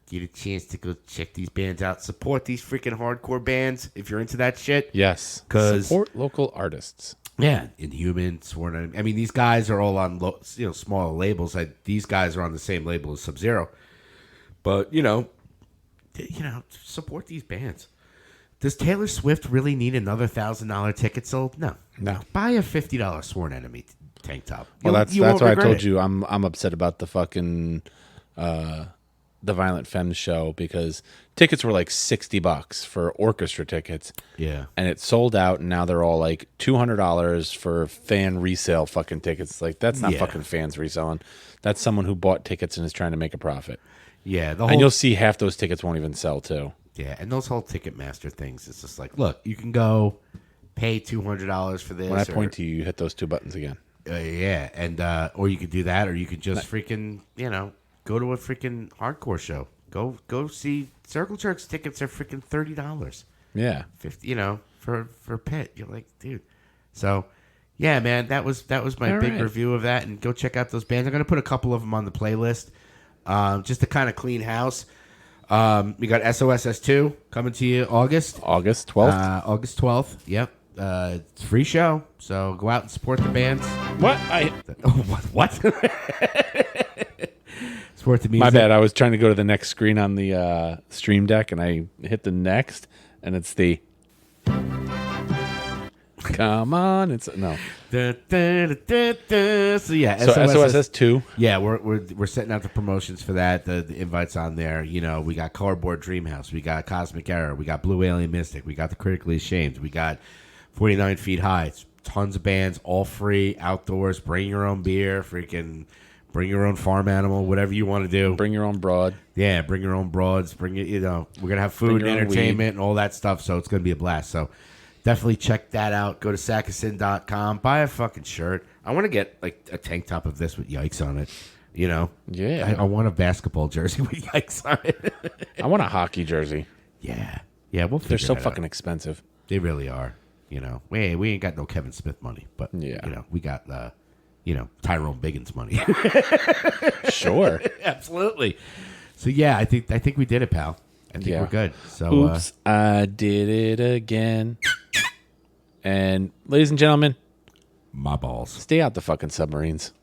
get a chance to go check these bands out. Support these freaking hardcore bands if you're into that shit. yes, 'Cause- support local artists. Yeah, Inhuman, Sworn Enemy. I mean, these guys are all on smaller labels. These guys are on the same label as Sub-Zero. But support these bands. Does Taylor Swift really need another $1,000 ticket sold? No. Buy a $50 Sworn Enemy tank top. Well, that's won't why I regret told it. you I'm upset about the fucking the Violent Femmes show, because tickets were like $60 for orchestra tickets. Yeah. And it sold out, and now they're all like $200 for fan resale fucking tickets. Like, that's not Yeah. fucking fans reselling. That's someone who bought tickets and is trying to make a profit. Yeah. And you'll see half those tickets won't even sell too. Yeah, and those whole Ticketmaster things, it's just like, look, you can go pay $200 for this. When I point to you, you hit those 2 buttons again. Yeah, and or you could do that, or you could just freaking, go to a freaking hardcore show. Go see Circle Jerks. Tickets are freaking $30. Yeah. 50, for Pitt. You're like, dude. So, yeah, man, that was my All big right. review of that, and go check out those bands. I'm gonna put a couple of them on the playlist, just to kind of clean house. We got SOSS2 coming to you August 12th. August 12th. Yep. It's a free show, so go out and support the bands. What? What? Support the music. My bad. I was trying to go to the next screen on the Stream Deck, and I hit the next, and it's the. Come on, it's no. Da, da, da, da, da. So yeah, So SOSS 2. Yeah, we're setting out the promotions for that. The invites on there. We got Cardboard Dreamhouse. We got Cosmic Error. We got Blue Alien Mystic. We got the Critically Ashamed. We got 49 Feet High. It's tons of bands, all free, outdoors. Bring your own beer. Freaking bring your own farm animal. Whatever you want to do. Bring your own broad. Yeah, bring your own broads. Bring it. We're gonna have food and your own entertainment and all that stuff. So it's gonna be a blast. So definitely check that out. Go to sakasin.com. Buy a fucking shirt. I want to get like a tank top of this with yikes on it. Yeah. I want a basketball jersey with yikes on it. I want a hockey jersey. Yeah, we'll. They're figure so that fucking out. expensive. They really are. We ain't got no Kevin Smith money, but Yeah. we got Tyrone Biggins money. Sure. Absolutely. So yeah, I think we did it, pal. I think Yeah. we're good. So Oops, I did it again. And ladies and gentlemen, my balls. stay out the fucking submarines.